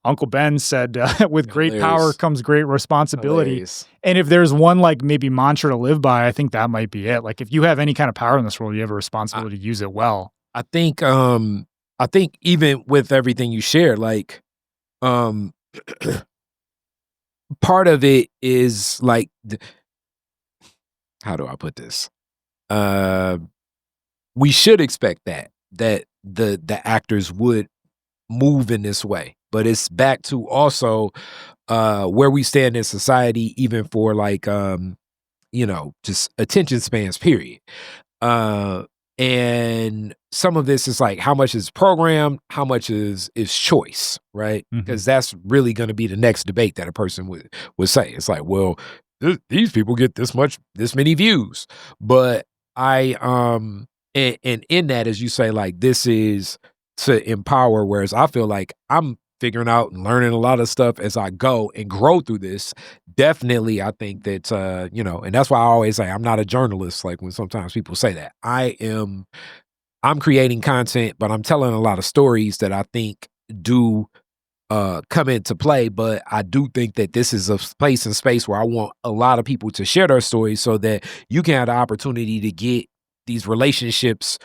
Uncle Ben said, with great power comes great responsibility. Hilarious. And if there's one like maybe mantra to live by, I think that might be it. Like if you have any kind of power in this world, you have a responsibility to use it well. I think even with everything you shared, like, part of it is like, how do I put this? We should expect that the actors would move in this way, but it's back to also where we stand in society, even for like just attention spans, period. And some of this is like, how much is programmed, how much is choice, right? Because that's really going to be the next debate that a person would say. It's like, well, these people get this many views, but and in that, as you say, like, this is to empower, whereas I feel like I'm figuring out and learning a lot of stuff as I go and grow through this. Definitely, I think that, and that's why I always say I'm not a journalist. Like when sometimes people say that, I'm creating content, but I'm telling a lot of stories that I think do come into play. But I do think that this is a place and space where I want a lot of people to share their stories, so that you can have the opportunity to get these relationships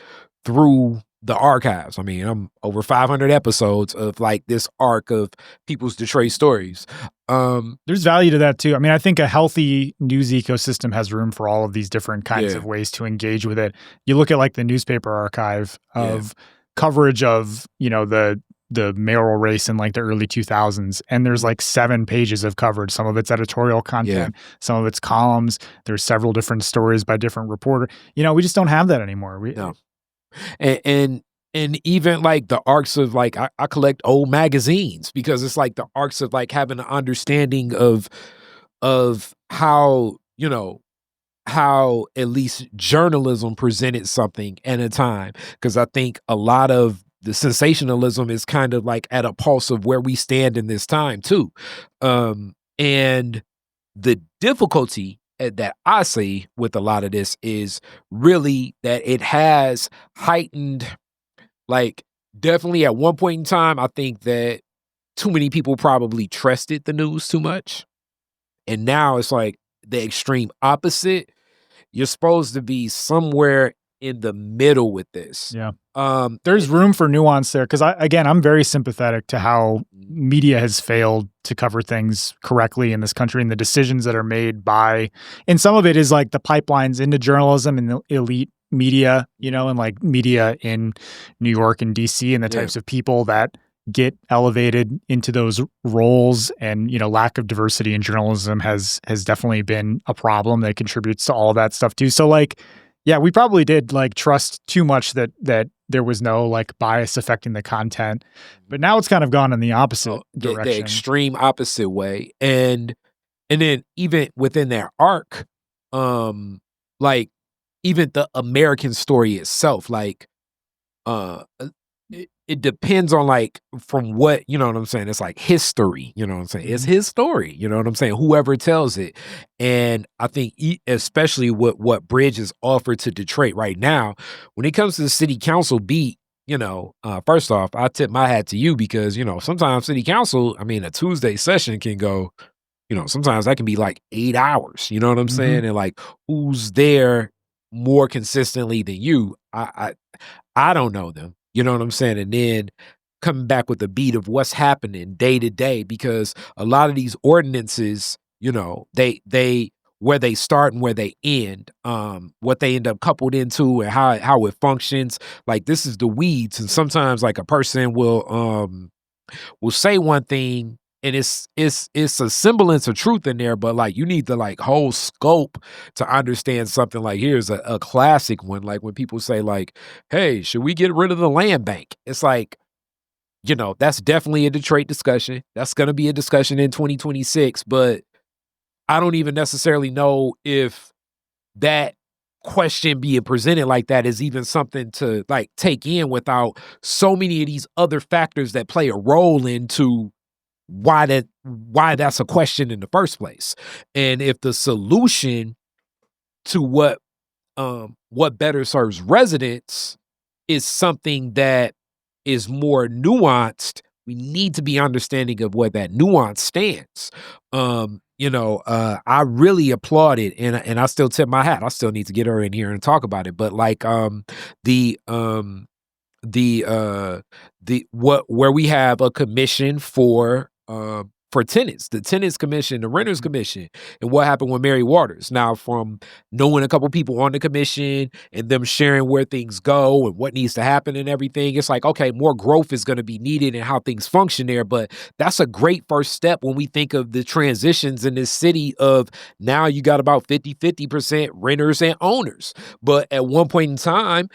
through the archives. I mean, I'm over 500 episodes of like this arc of people's Detroit stories. There's value to that too. I mean, I think a healthy news ecosystem has room for all of these different kinds of ways to engage with it. You look at like the newspaper archive of coverage of, the mayoral race in like the early 2000s. And there's like 7 pages of coverage. Some of it's editorial content, some of it's columns. There's several different stories by different reporters. We just don't have that anymore. No. And even like the arcs of like, I collect old magazines, because it's like the arcs of like having an understanding of how, how at least journalism presented something at a time. Because I think a lot of the sensationalism is kind of like at a pulse of where we stand in this time too. And the difficulty that I see with a lot of this is really that it has heightened, like, definitely at one point in time, I think that too many people probably trusted the news too much. And now it's like the extreme opposite. you're supposed to be somewhere in the middle with this. Yeah. There's room for nuance there because I'm very sympathetic to how media has failed to cover things correctly in this country and the decisions that are made by, and some of it is like the pipelines into journalism and the elite media, and like media in New York and DC and the types of people that get elevated into those roles. And, lack of diversity in journalism has definitely been a problem that contributes to all of that stuff too. So like, yeah, we probably did like trust too much that there was no like bias affecting the content, but now it's kind of gone in the opposite direction, the extreme opposite way. And then even within that arc, like even the American story itself, like, it depends on like from what, you know what I'm saying? It's like history, you know what I'm saying? It's his story, you know what I'm saying? Whoever tells it. And I think especially what Bridge has offered to Detroit right now, when it comes to the city council beat, first off, I tip my hat to you because, sometimes city council, I mean, a Tuesday session can go, sometimes that can be like 8 hours, you know what I'm saying? And like, who's there more consistently than you? I don't know them. You know what I'm saying? And then coming back with the beat of what's happening day to day, because a lot of these ordinances, they where they start and where they end, what they end up coupled into and how it functions. Like this is the weeds. And sometimes like a person will say one thing and it's a semblance of truth in there, but like you need the like whole scope to understand something. Like here's a classic one, like when people say like, hey, should we get rid of the land bank? It's like, that's definitely a Detroit discussion. That's going to be a discussion in 2026, but I don't even necessarily know if that question being presented like that is even something to like take in without so many of these other factors that play a role into why that's a question in the first place. And if the solution to what better serves residents is something that is more nuanced, we need to be understanding of where that nuance stands. I really applaud it, and I still tip my hat. I still need to get her in here and talk about it. But like where we have a commission for tenants, the tenants commission, the renters commission, and what happened with Mary Waters. Now, from knowing a couple people on the commission and them sharing where things go and what needs to happen and everything, it's like, okay, more growth is going to be needed and how things function there. But that's a great first step when we think of the transitions in this city of now you got about 50% renters and owners. But at one point in time,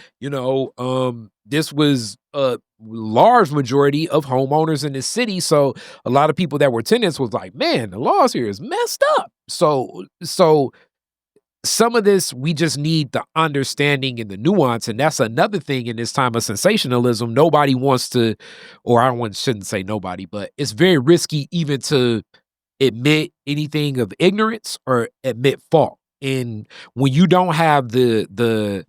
this was a large majority of homeowners in the city. So a lot of people that were tenants was like, man, the laws here is messed up. So some of this, we just need the understanding and the nuance. And that's another thing in this time of sensationalism. Nobody wants to, or shouldn't say nobody, but it's very risky even to admit anything of ignorance or admit fault. And when you don't have the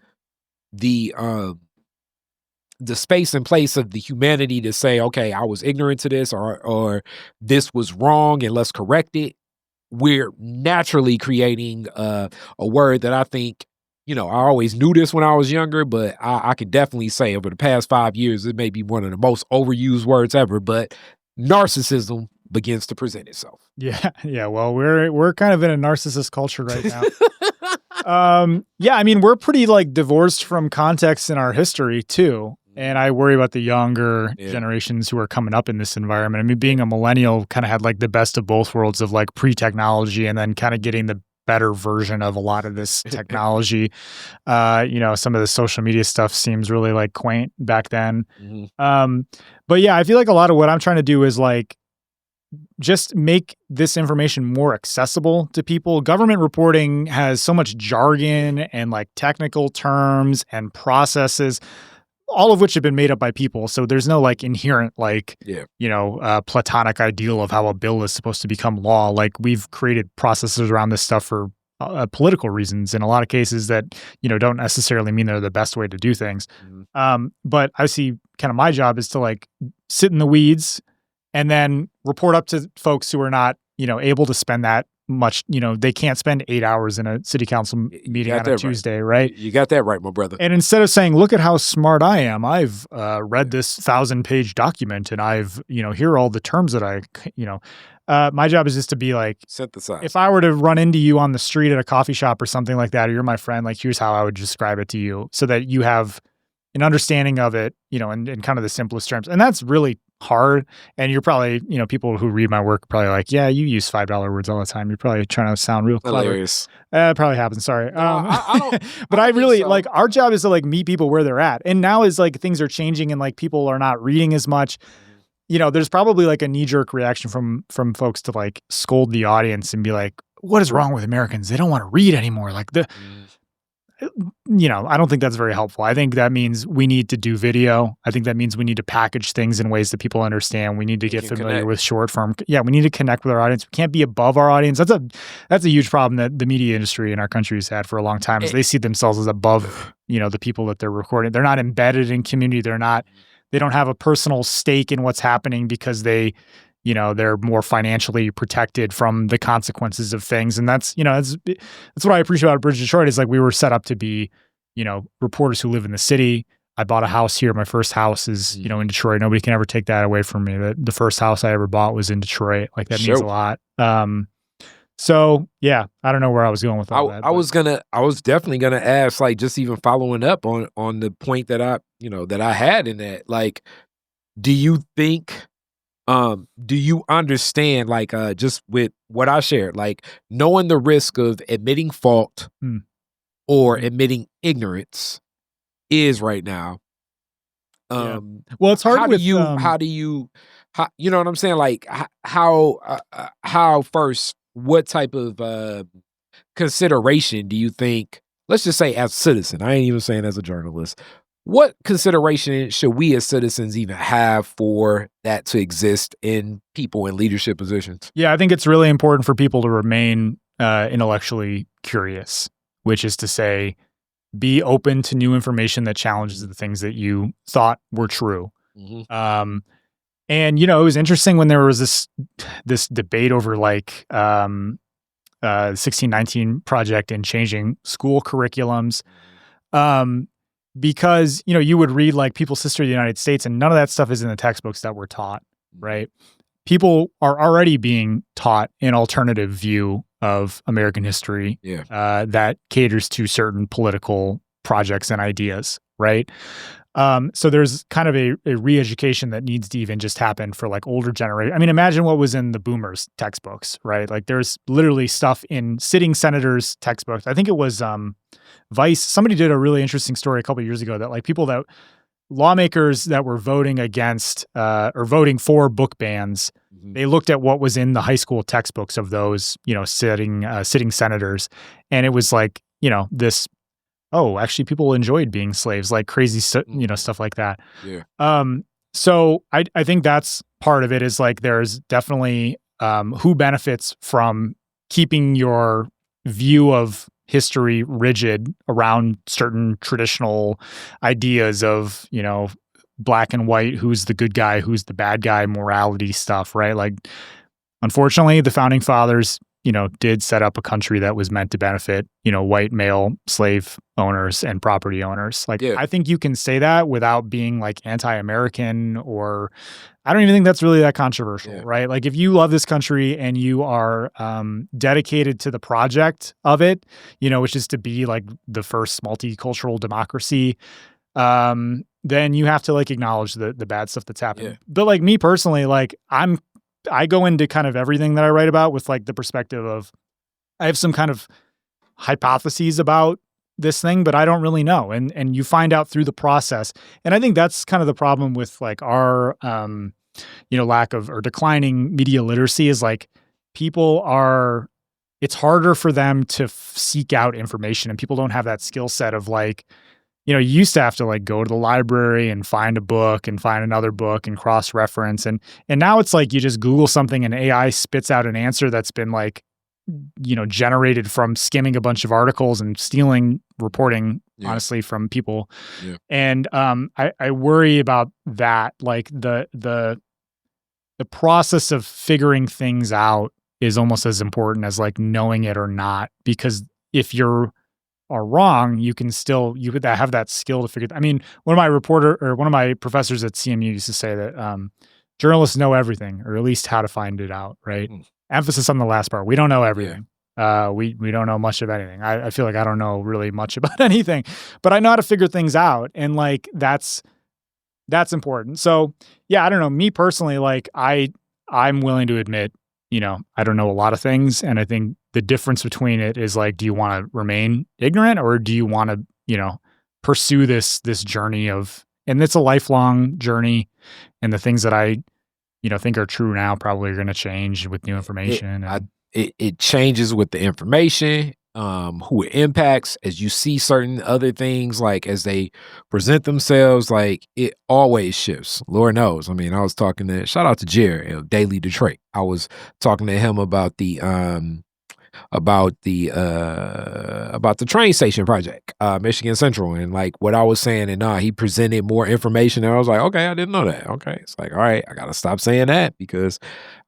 space and place of the humanity to say, okay, I was ignorant to this or this was wrong and let's correct it, we're naturally creating a word that I think, I always knew this when I was younger, but I could definitely say over the past 5 years, it may be one of the most overused words ever, but narcissism begins to present itself. Yeah. Yeah. Well, we're kind of in a narcissist culture right now. Yeah, I mean, we're pretty like divorced from context in our history too. And I worry about the younger generations who are coming up in this environment. I mean, being a millennial kind of had like the best of both worlds of like pre-technology and then kind of getting the better version of a lot of this technology. Some of the social media stuff seems really like quaint back then. But yeah, I feel like a lot of what I'm trying to do is like just make this information more accessible to people. Government reporting has so much jargon and like technical terms and processes, all of which have been made up by people. So there's no like inherent like, platonic ideal of how a bill is supposed to become law. Like we've created processes around this stuff for political reasons in a lot of cases that, don't necessarily mean they're the best way to do things. But I see kind of my job is to like sit in the weeds and then report up to folks who are not, able to spend that much, they can't spend 8 hours in a city council meeting on a Tuesday, right? You got that right, my brother. And instead of saying, look at how smart I am, I've read this 1,000-page document and I've, here are all the terms that my job is just to be like, synthesize. If I were to run into you on the street at a coffee shop or something like that, or you're my friend, like, here's how I would describe it to you so that you have an understanding of it, in kind of the simplest terms. And that's really hard. And you're probably, people who read my work are probably like, yeah, you use $5 words all the time. You're probably trying to sound real clever. Hilarious. It probably happens. Sorry. No, I don't, but I really like, our job is to like meet people where they're at. And now is like things are changing and like people are not reading as much. There's probably like a knee-jerk reaction from folks to like scold the audience and be like, what is wrong with Americans? They don't want to read anymore. Like I don't think that's very helpful. I think that means we need to do video. I think that means we need to package things in ways that people understand. We need to get familiar with short form. Yeah, we need to connect with our audience. We can't be above our audience. That's a huge problem that the media industry in our country has had for a long time, is they see themselves as above, the people that they're recording. They're not embedded in community. They don't have a personal stake in what's happening because they're more financially protected from the consequences of things. And that's what I appreciate about BridgeDetroit is like we were set up to be, reporters who live in the city. I bought a house here. My first house is, in Detroit. Nobody can ever take that away from me. The first house I ever bought was in Detroit. Like that means a lot. So yeah, I don't know where I was going with all that. I was definitely gonna ask, like, just even following up on the point that I had in that, like, do you think, do you understand, like, just with what I shared, like knowing the risk of admitting fault or admitting ignorance is right now. Well, it's hard. How do you know what I'm saying? Like how first, what type of consideration do you think, let's just say as a citizen, I ain't even saying as a journalist, what consideration should we as citizens even have for that to exist in people in leadership positions? Yeah, I think it's really important for people to remain intellectually curious, which is to say, be open to new information that challenges the things that you thought were true. And, it was interesting when there was this debate over like 1619 project and changing school curriculums. Because, you would read like People's History of the United States and none of that stuff is in the textbooks that were taught, right? People are already being taught an alternative view of American history that caters to certain political projects and ideas, right? So there's kind of a re-education that needs to even just happen for like older generation. I mean, imagine what was in the boomers textbooks, right? Like there's literally stuff in sitting senators textbooks. I think it was Vice. Somebody did a really interesting story a couple of years ago that like lawmakers that were voting against or voting for book bans, they looked at what was in the high school textbooks of those, sitting senators. And it was like, this, oh, actually people enjoyed being slaves, like crazy, stuff like that. Yeah. So I think that's part of it is like, there's definitely who benefits from keeping your view of history rigid around certain traditional ideas of, black and white, who's the good guy, who's the bad guy, morality stuff, right? Like, unfortunately, the founding fathers, did set up a country that was meant to benefit, white male slave owners and property owners. Like, I think you can say that without being like anti-American, or I don't even think that's really that controversial, right? Like if you love this country and you are dedicated to the project of it, which is to be like the first multicultural democracy, then you have to like acknowledge the bad stuff that's happening. Yeah. But like me personally, like I go into kind of everything that I write about with like the perspective of I have some kind of hypotheses about this thing, but I don't really know. And you find out through the process. And I think that's kind of the problem with like our, lack of or declining media literacy is like it's harder for them to seek out information, and people don't have that skill set of like, you used to have to like go to the library and find a book and find another book and cross-reference. And now it's like you just Google something and AI spits out an answer that's been like, generated from skimming a bunch of articles and stealing reporting, honestly, from people. Yeah. And I worry about that. Like the process of figuring things out is almost as important as like knowing it or not, because if you're are wrong, you would have that skill to figure. I mean, one of my professors at CMU used to say that journalists know everything, or at least how to find it out. Right? Emphasis on the last part. We don't know everything. Yeah. We don't know much of anything. I feel like I don't know really much about anything, but I know how to figure things out, and like that's important. So yeah, I don't know. Me personally, like I'm willing to admit, I don't know a lot of things, and I think the difference between it is like, do you want to remain ignorant, or do you want to, pursue this journey and it's a lifelong journey, and the things that I, think are true now probably are going to change with new information. It changes with the information, who it impacts, as you see certain other things, like as they present themselves, like it always shifts. Lord knows. I mean, I was talking to, shout out to Jerry of Daily Detroit. I was talking to him about the train station project, Michigan Central, and like what I was saying, and he presented more information, and I was like, okay, I didn't know that. Okay, it's like, all right, I gotta stop saying that, because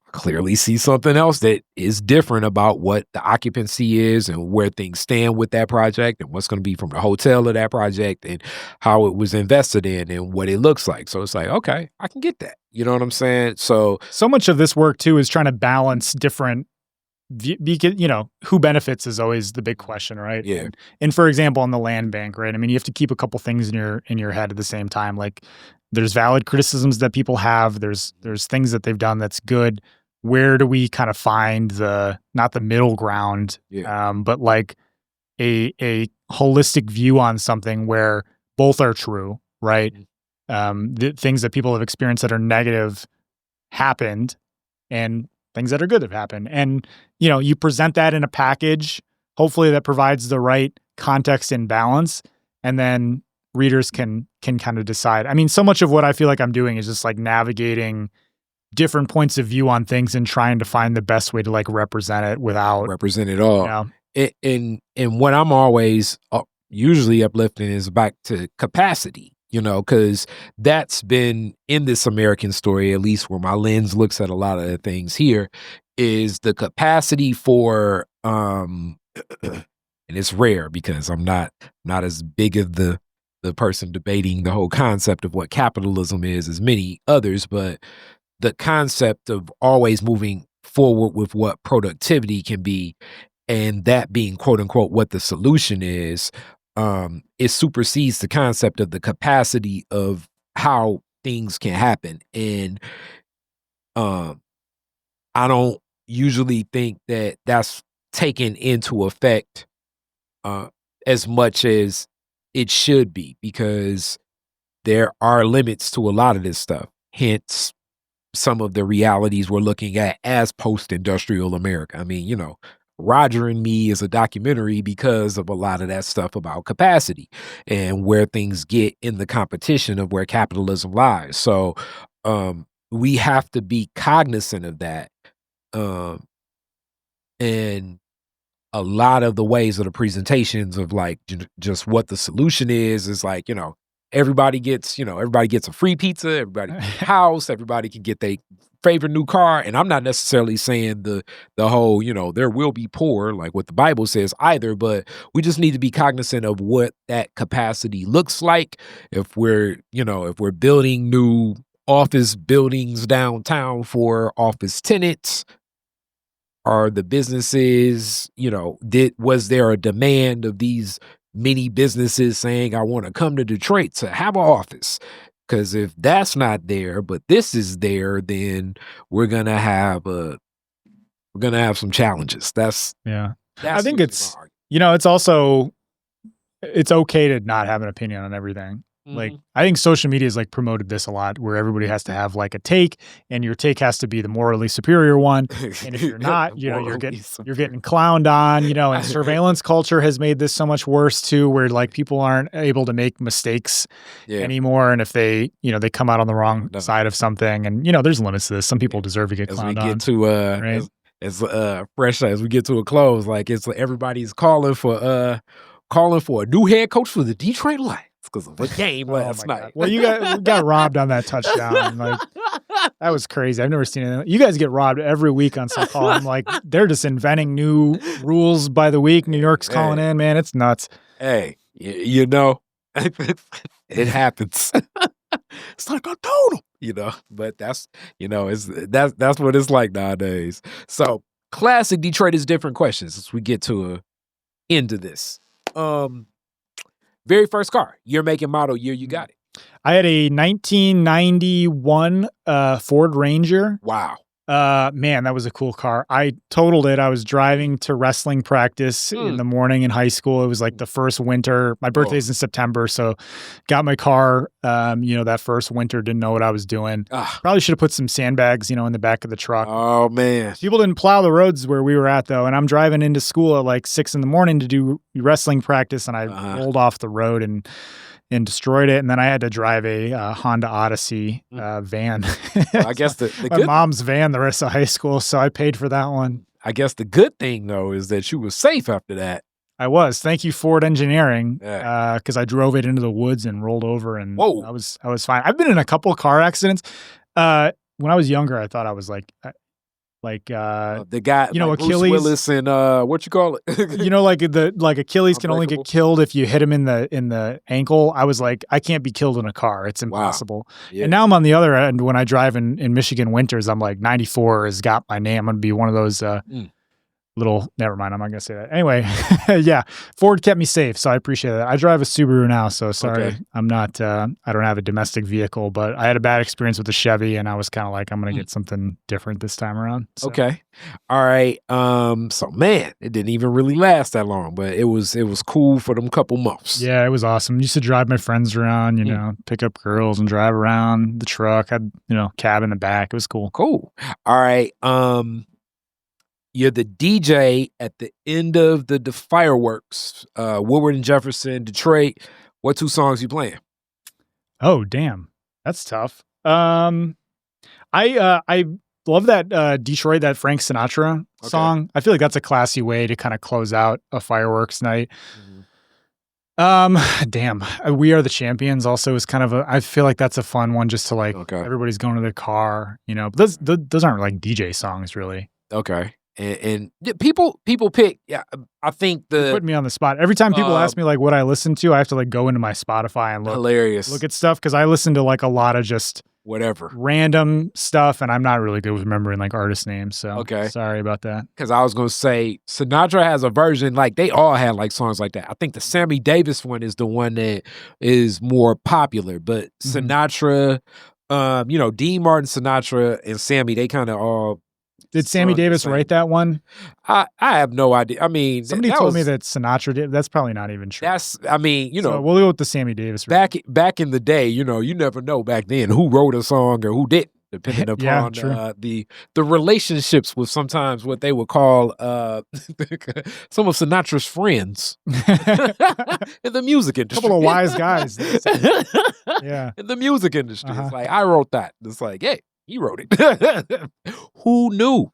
I clearly see something else that is different about what the occupancy is and where things stand with that project, and what's going to be from the hotel of that project, and how it was invested in, and what it looks like. So it's like, okay, I can get that. You know what I'm saying? So much of this work too is trying to balance different, who benefits is always the big question, right? Yeah. And for example, on the land bank, right? I mean, you have to keep a couple things in your head at the same time. Like, there's valid criticisms that people have. There's things that they've done that's good. Where do we kind of find not the middle ground, but like a holistic view on something where both are true, right? The things that people have experienced that are negative happened, and things that are good have happened. And, you present that in a package, hopefully that provides the right context and balance, and then readers can kind of decide. I mean, so much of what I feel like I'm doing is just like navigating different points of view on things and trying to find the best way to like represent it without represent it all. And what I'm always usually uplifting is back to capacity, because that's been in this American story, at least where my lens looks at a lot of the things here, is the capacity for, and it's rare because I'm not as big of the person debating the whole concept of what capitalism is as many others, but the concept of always moving forward with what productivity can be, and that being quote unquote what the solution is, it supersedes the concept of the capacity of how things can happen. And I don't usually think that that's taken into effect as much as it should be, because there are limits to a lot of this stuff. Hence, some of the realities we're looking at as post-industrial America. I mean, Roger and Me is a documentary because of a lot of that stuff about capacity and where things get in the competition of where capitalism lies. So we have to be cognizant of that. And a lot of the ways of the presentations of like just what the solution is like, everybody gets a free pizza, everybody gets a house, everybody can get their favorite new car. And I'm not necessarily saying the whole, there will be poor, like what the Bible says either, but we just need to be cognizant of what that capacity looks like. If we're building new office buildings downtown for office tenants, are the businesses, was there a demand of these many businesses saying, I want to come to Detroit to have an office? Because if that's not there, but this is there, then we're gonna have some challenges. I think it's it's okay to not have an opinion on everything. Like, I think social media has like promoted this a lot, where everybody has to have like a take, and your take has to be the morally superior one. And if you're not, you're getting clowned on, and surveillance culture has made this so much worse too, where like people aren't able to make mistakes anymore. And if they, they come out on the wrong side of something, and there's limits to this. Some people deserve to get clowned on. Right? As fresh as we get to a close, like it's everybody's calling for a new head coach for the Detroit Lions. because of a game Oh last my night. God. Well, you got robbed on that touchdown. Like, that was crazy. I've never seen anything. You guys get robbed every week on some call. I'm like, they're just inventing new rules by the week. New York's calling in, man. It's nuts. Hey, you know, it happens. It's like I told him, you know, but that's, you know, that's what it's like nowadays. So classic Detroit is different questions as we get to a end of this. Very first car, year, make, and model, year you got it. I had a 1991 Ford Ranger. Wow. Man, that was a cool car. I totaled it. I was driving to wrestling practice in the morning in high school. It was like the first winter. My birthday's in September, so got my car. That first winter, didn't know what I was doing. Probably should have put some sandbags, in the back of the truck. Oh man, people didn't plow the roads where we were at though, and I'm driving into school at like 6 a.m. to do wrestling practice, and I rolled off the road and destroyed it, and then I had to drive a Honda Odyssey van. I guess the my mom's van the rest of high school, so I paid for that one. I guess the good thing though is that you were safe after that. I was. Thank you, Ford Engineering, because I drove it into the woods and rolled over, and I was fine. I've been in a couple of car accidents. When I was younger, I thought I was like the guy, like Bruce Achilles, Willis, and what you call it? like Achilles can only get killed if you hit him in the ankle. I was like, I can't be killed in a car. It's impossible. Wow. Yeah. And now I'm on the other end. When I drive in Michigan winters, I'm like 94 has got my name. I'm gonna be one of those little. Never mind. I'm not gonna say that. Anyway, yeah, Ford kept me safe, so I appreciate that. I drive a Subaru now, so sorry, okay. I'm not. I don't have a domestic vehicle, but I had a bad experience with the Chevy, and I was kind of like, I'm gonna get something different this time around. So. Okay, all right. So man, it didn't even really last that long, but it was cool for them couple months. Yeah, it was awesome. Used to drive my friends around, pick up girls and drive around the truck. Had cab in the back. It was cool. Cool. All right. You're the DJ at the end of the fireworks, Woodward and Jefferson, Detroit. What 2 songs you playing? Oh, damn. That's tough. I love that Detroit, that Frank Sinatra song. I feel like that's a classy way to kind of close out a fireworks night. Damn. We Are the Champions also is kind of I feel like that's a fun one just to like, everybody's going to their car, but those aren't like DJ songs really. Okay. And people pick. Yeah, I think you put me on the spot. Every time people ask me like what I listen to, I have to like go into my Spotify and look at stuff because I listen to like a lot of just whatever random stuff, and I'm not really good with remembering like artist names. So sorry about that. Because I was gonna say Sinatra has a version like they all had like songs like that. I think the Sammy Davis one is the one that is more popular, but Sinatra, Dean Martin, Sinatra, and Sammy, they kind of all. Did Sammy Davis write that one? I have no idea. I mean, somebody told me that Sinatra did. That's probably not even true. So we'll go with the Sammy Davis. Back in the day, you never know back then who wrote a song or who didn't, depending upon the relationships with sometimes what they would call some of Sinatra's friends in the music industry. A couple of wise guys. Yeah, in the music industry, it's like I wrote that. It's like, hey. He wrote it. Who knew?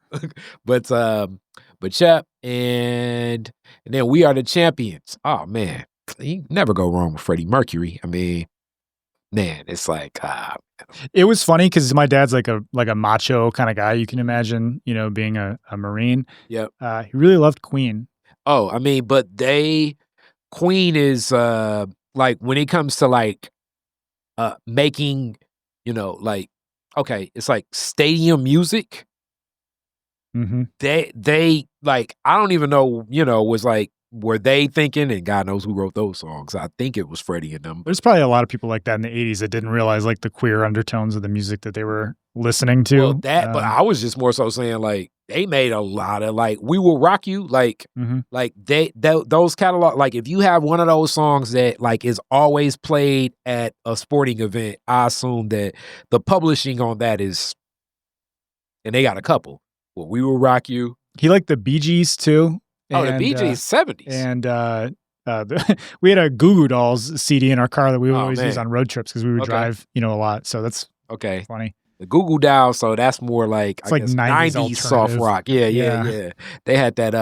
But yeah, and then We Are the Champions. Oh man, you never go wrong with Freddie Mercury. I mean, man, it's like it was funny because my dad's like a macho kind of guy. You can imagine, being a Marine. Yep. He really loved Queen. Oh, I mean, but Queen is like when it comes to like making, like. Okay, it's like stadium music. Mm-hmm. They like I don't even know, was like were they thinking, and God knows who wrote those songs. I think it was Freddie and them. There's probably a lot of people like that in the 80s that didn't realize like the queer undertones of the music that they were listening to. Well, but I was just more so saying like they made a lot of like We Will Rock You, like like those catalog, like if you have one of those songs that like is always played at a sporting event, I assume that the publishing on that is, and they got a couple. Well, We Will Rock You. He liked the Bee Gees too. Oh, the Bee Gees 70s. And we had a Goo Goo Dolls CD in our car that we would always use on road trips because we would drive, a lot. So that's funny. The Goo Goo Dolls, so that's more like it's like 90s soft rock. Yeah. They had that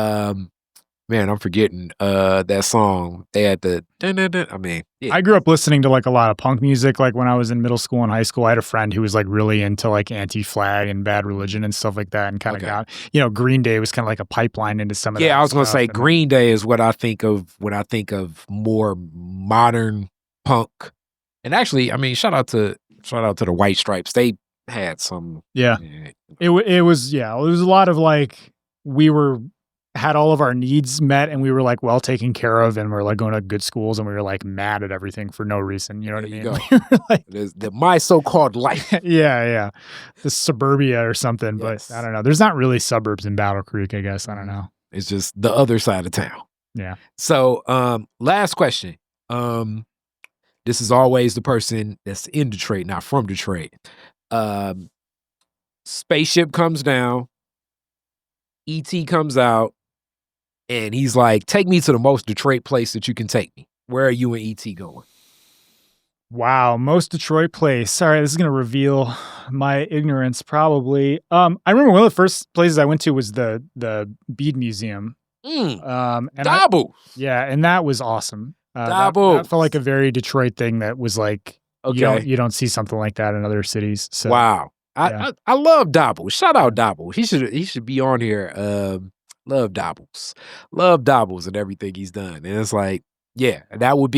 Man, I'm forgetting that song. They had the I mean, yeah. I grew up listening to like a lot of punk music. Like when I was in middle school and high school, I had a friend who was like really into like Anti-Flag and Bad Religion and stuff like that, and kind of got, Green Day was kind of like a pipeline into some of that. Yeah, I was gonna say and Green Day is what I think of when I think of more modern punk. And actually, I mean, shout out to the White Stripes. They had some. Yeah, it was a lot of like had all of our needs met, and we were like well taken care of, and we're like going to good schools, and we were like mad at everything for no reason. You know what I mean? Like, my so-called life. yeah, the suburbia or something. Yes. But I don't know. There's not really suburbs in Battle Creek, I guess. I don't know. It's just the other side of town. Yeah. So, last question. This is always the person that's in Detroit, not from Detroit. Spaceship comes down. E.T. comes out. And he's like, take me to the most Detroit place that you can take me. Where are you and E.T. going? Wow, most Detroit place. Sorry, this is going to reveal my ignorance probably. I remember one of the first places I went to was the Bead Museum. And Dabble. And that was awesome. That felt like a very Detroit thing that was like, you don't see something like that in other cities. So wow. I love Dabble. Shout out Dabble. He should be on here. Love Dabbles and everything he's done. And it's like, yeah, that would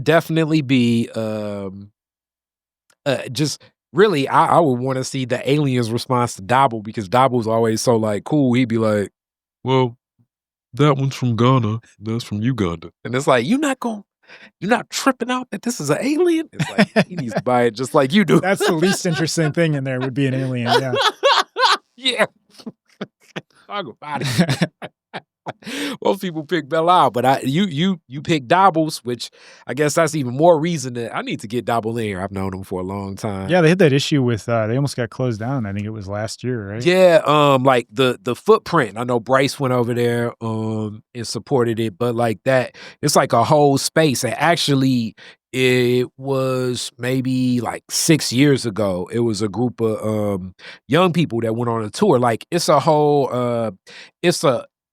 definitely be just really, I would want to see the aliens' response to Dabble, because Dabble's always so like cool. He'd be like, well, that one's from Ghana, that's from Uganda. And it's like, you're not tripping out that this is an alien? It's like, he needs to buy it just like you do. That's the least interesting thing in there would be an alien, yeah. Yeah. Talk about it. Most people pick Belle Isle, but you pick Dabbles, which I guess that's even more reason that I need to get Dabble in here. I've known him for a long time. Yeah, they had that issue with they almost got closed down. I think it was last year, right? Yeah, like the footprint. I know Bryce went over there and supported it, but like that, it's like a whole space. And actually, it was maybe like 6 years ago. It was a group of young people that went on a tour. Like it's a whole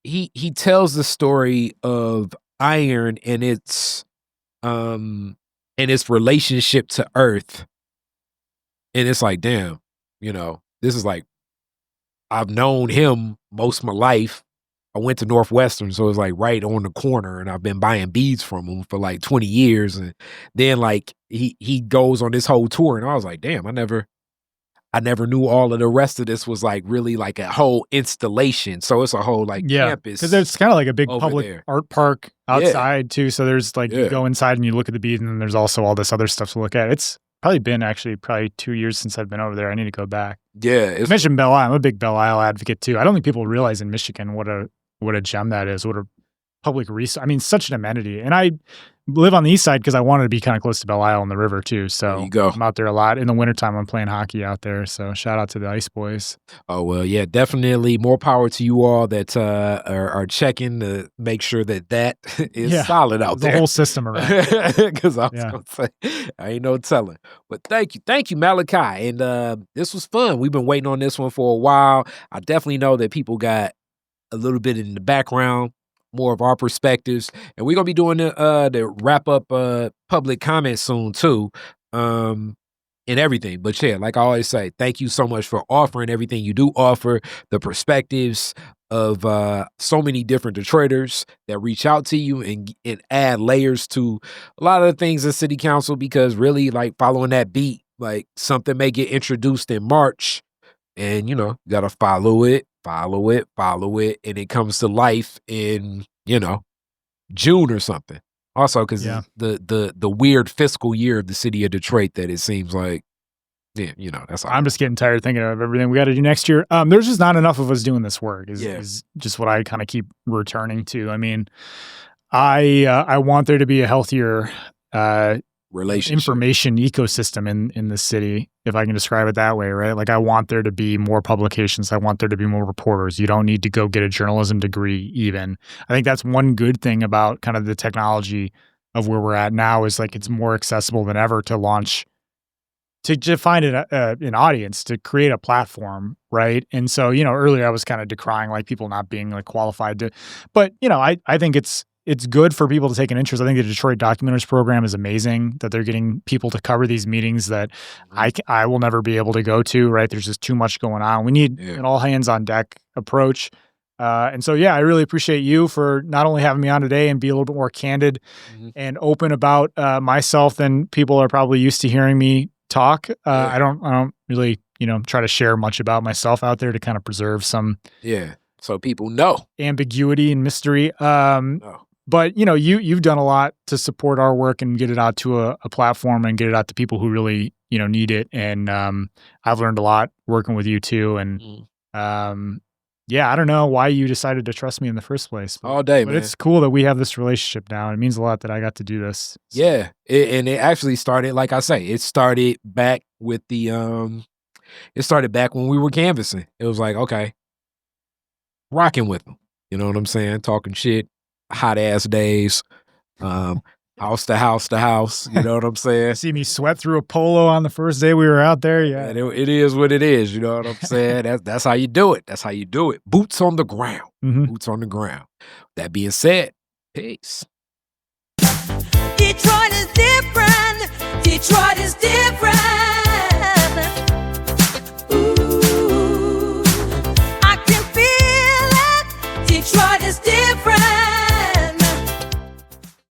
he tells the story of iron and its relationship to Earth. And it's like, damn, this is like, I've known him most of my life. I went to Northwestern, so it was like right on the corner, and I've been buying beads from him for like 20 years. And then like he goes on this whole tour, and I was like, damn, I never knew all of the rest of this was like really like a whole installation. So it's a whole like campus. Because there's kind of like a big public art park outside too. So there's like, you go inside and you look at the beads, and then there's also all this other stuff to look at. It's probably been 2 years since I've been over there. I need to go back. Yeah. You mentioned Belle Isle. I'm a big Belle Isle advocate too. I don't think people realize in Michigan what a gem that is, what a public resource. I mean, such an amenity. And I live on the east side because I wanted to be kind of close to Belle Isle and the river too. So there you go. I'm out there a lot. In the wintertime, I'm playing hockey out there. So shout out to the Ice Boys. Oh, well, yeah, definitely more power to you all that are checking to make sure that is solid out there. The whole system around. Because I was going to say, I ain't no telling. But thank you, Malachi. And this was fun. We've been waiting on this one for a while. I definitely know that people got a little bit in the background, more of our perspectives, and we're gonna be doing the wrap up public comments soon too, and everything. But yeah, like I always say, thank you so much for offering everything you do offer, the perspectives of so many different Detroiters that reach out to you and add layers to a lot of the things in city council, because really, like, following that beat, like something may get introduced in March, and you gotta follow it, and it comes to life in June or something. Also, because the weird fiscal year of the city of Detroit that it seems like, that's all. I'm just getting tired of thinking of everything we got to do next year. There's just not enough of us doing this work. Is just what I kind of keep returning to. I mean, I want there to be a healthier relationship, information ecosystem in the city, if I can describe it that way, right? Like, I want there to be more publications. I want there to be more reporters. You don't need to go get a journalism degree even. I think that's one good thing about kind of the technology of where we're at now, is like it's more accessible than ever to launch to find an audience, to create a platform, right? And so, earlier I was kind of decrying like people not being like qualified to, but I think it's good for people to take an interest. I think the Detroit Documenters program is amazing that they're getting people to cover these meetings that I will never be able to go to, right? There's just too much going on. We need an all hands on deck approach. And so, I really appreciate you for not only having me on today and be a little bit more candid and open about myself than people are probably used to hearing me talk. I don't really, try to share much about myself out there to kind of preserve some so people know ambiguity and mystery. But you've done a lot to support our work and get it out to a platform and get it out to people who really need it. And I've learned a lot working with you too. And I don't know why you decided to trust me in the first place. All day, but man. It's cool that we have this relationship now. It means a lot that I got to do this. So. Yeah, and it actually started, like I say, it started back with the it started back when we were canvassing. It was like, okay, rocking with them. You know what I'm saying? Talking shit, hot ass days, house to house to house. You know what I'm saying? See me sweat through a polo on the first day we were out there. Yeah, and it is what it is. You know what I'm saying? That's how you do it. That's how you do it. Boots on the ground. Boots on the ground. That being said, peace. Detroit is different. Detroit is different. Ooh, I can feel it. Detroit is different.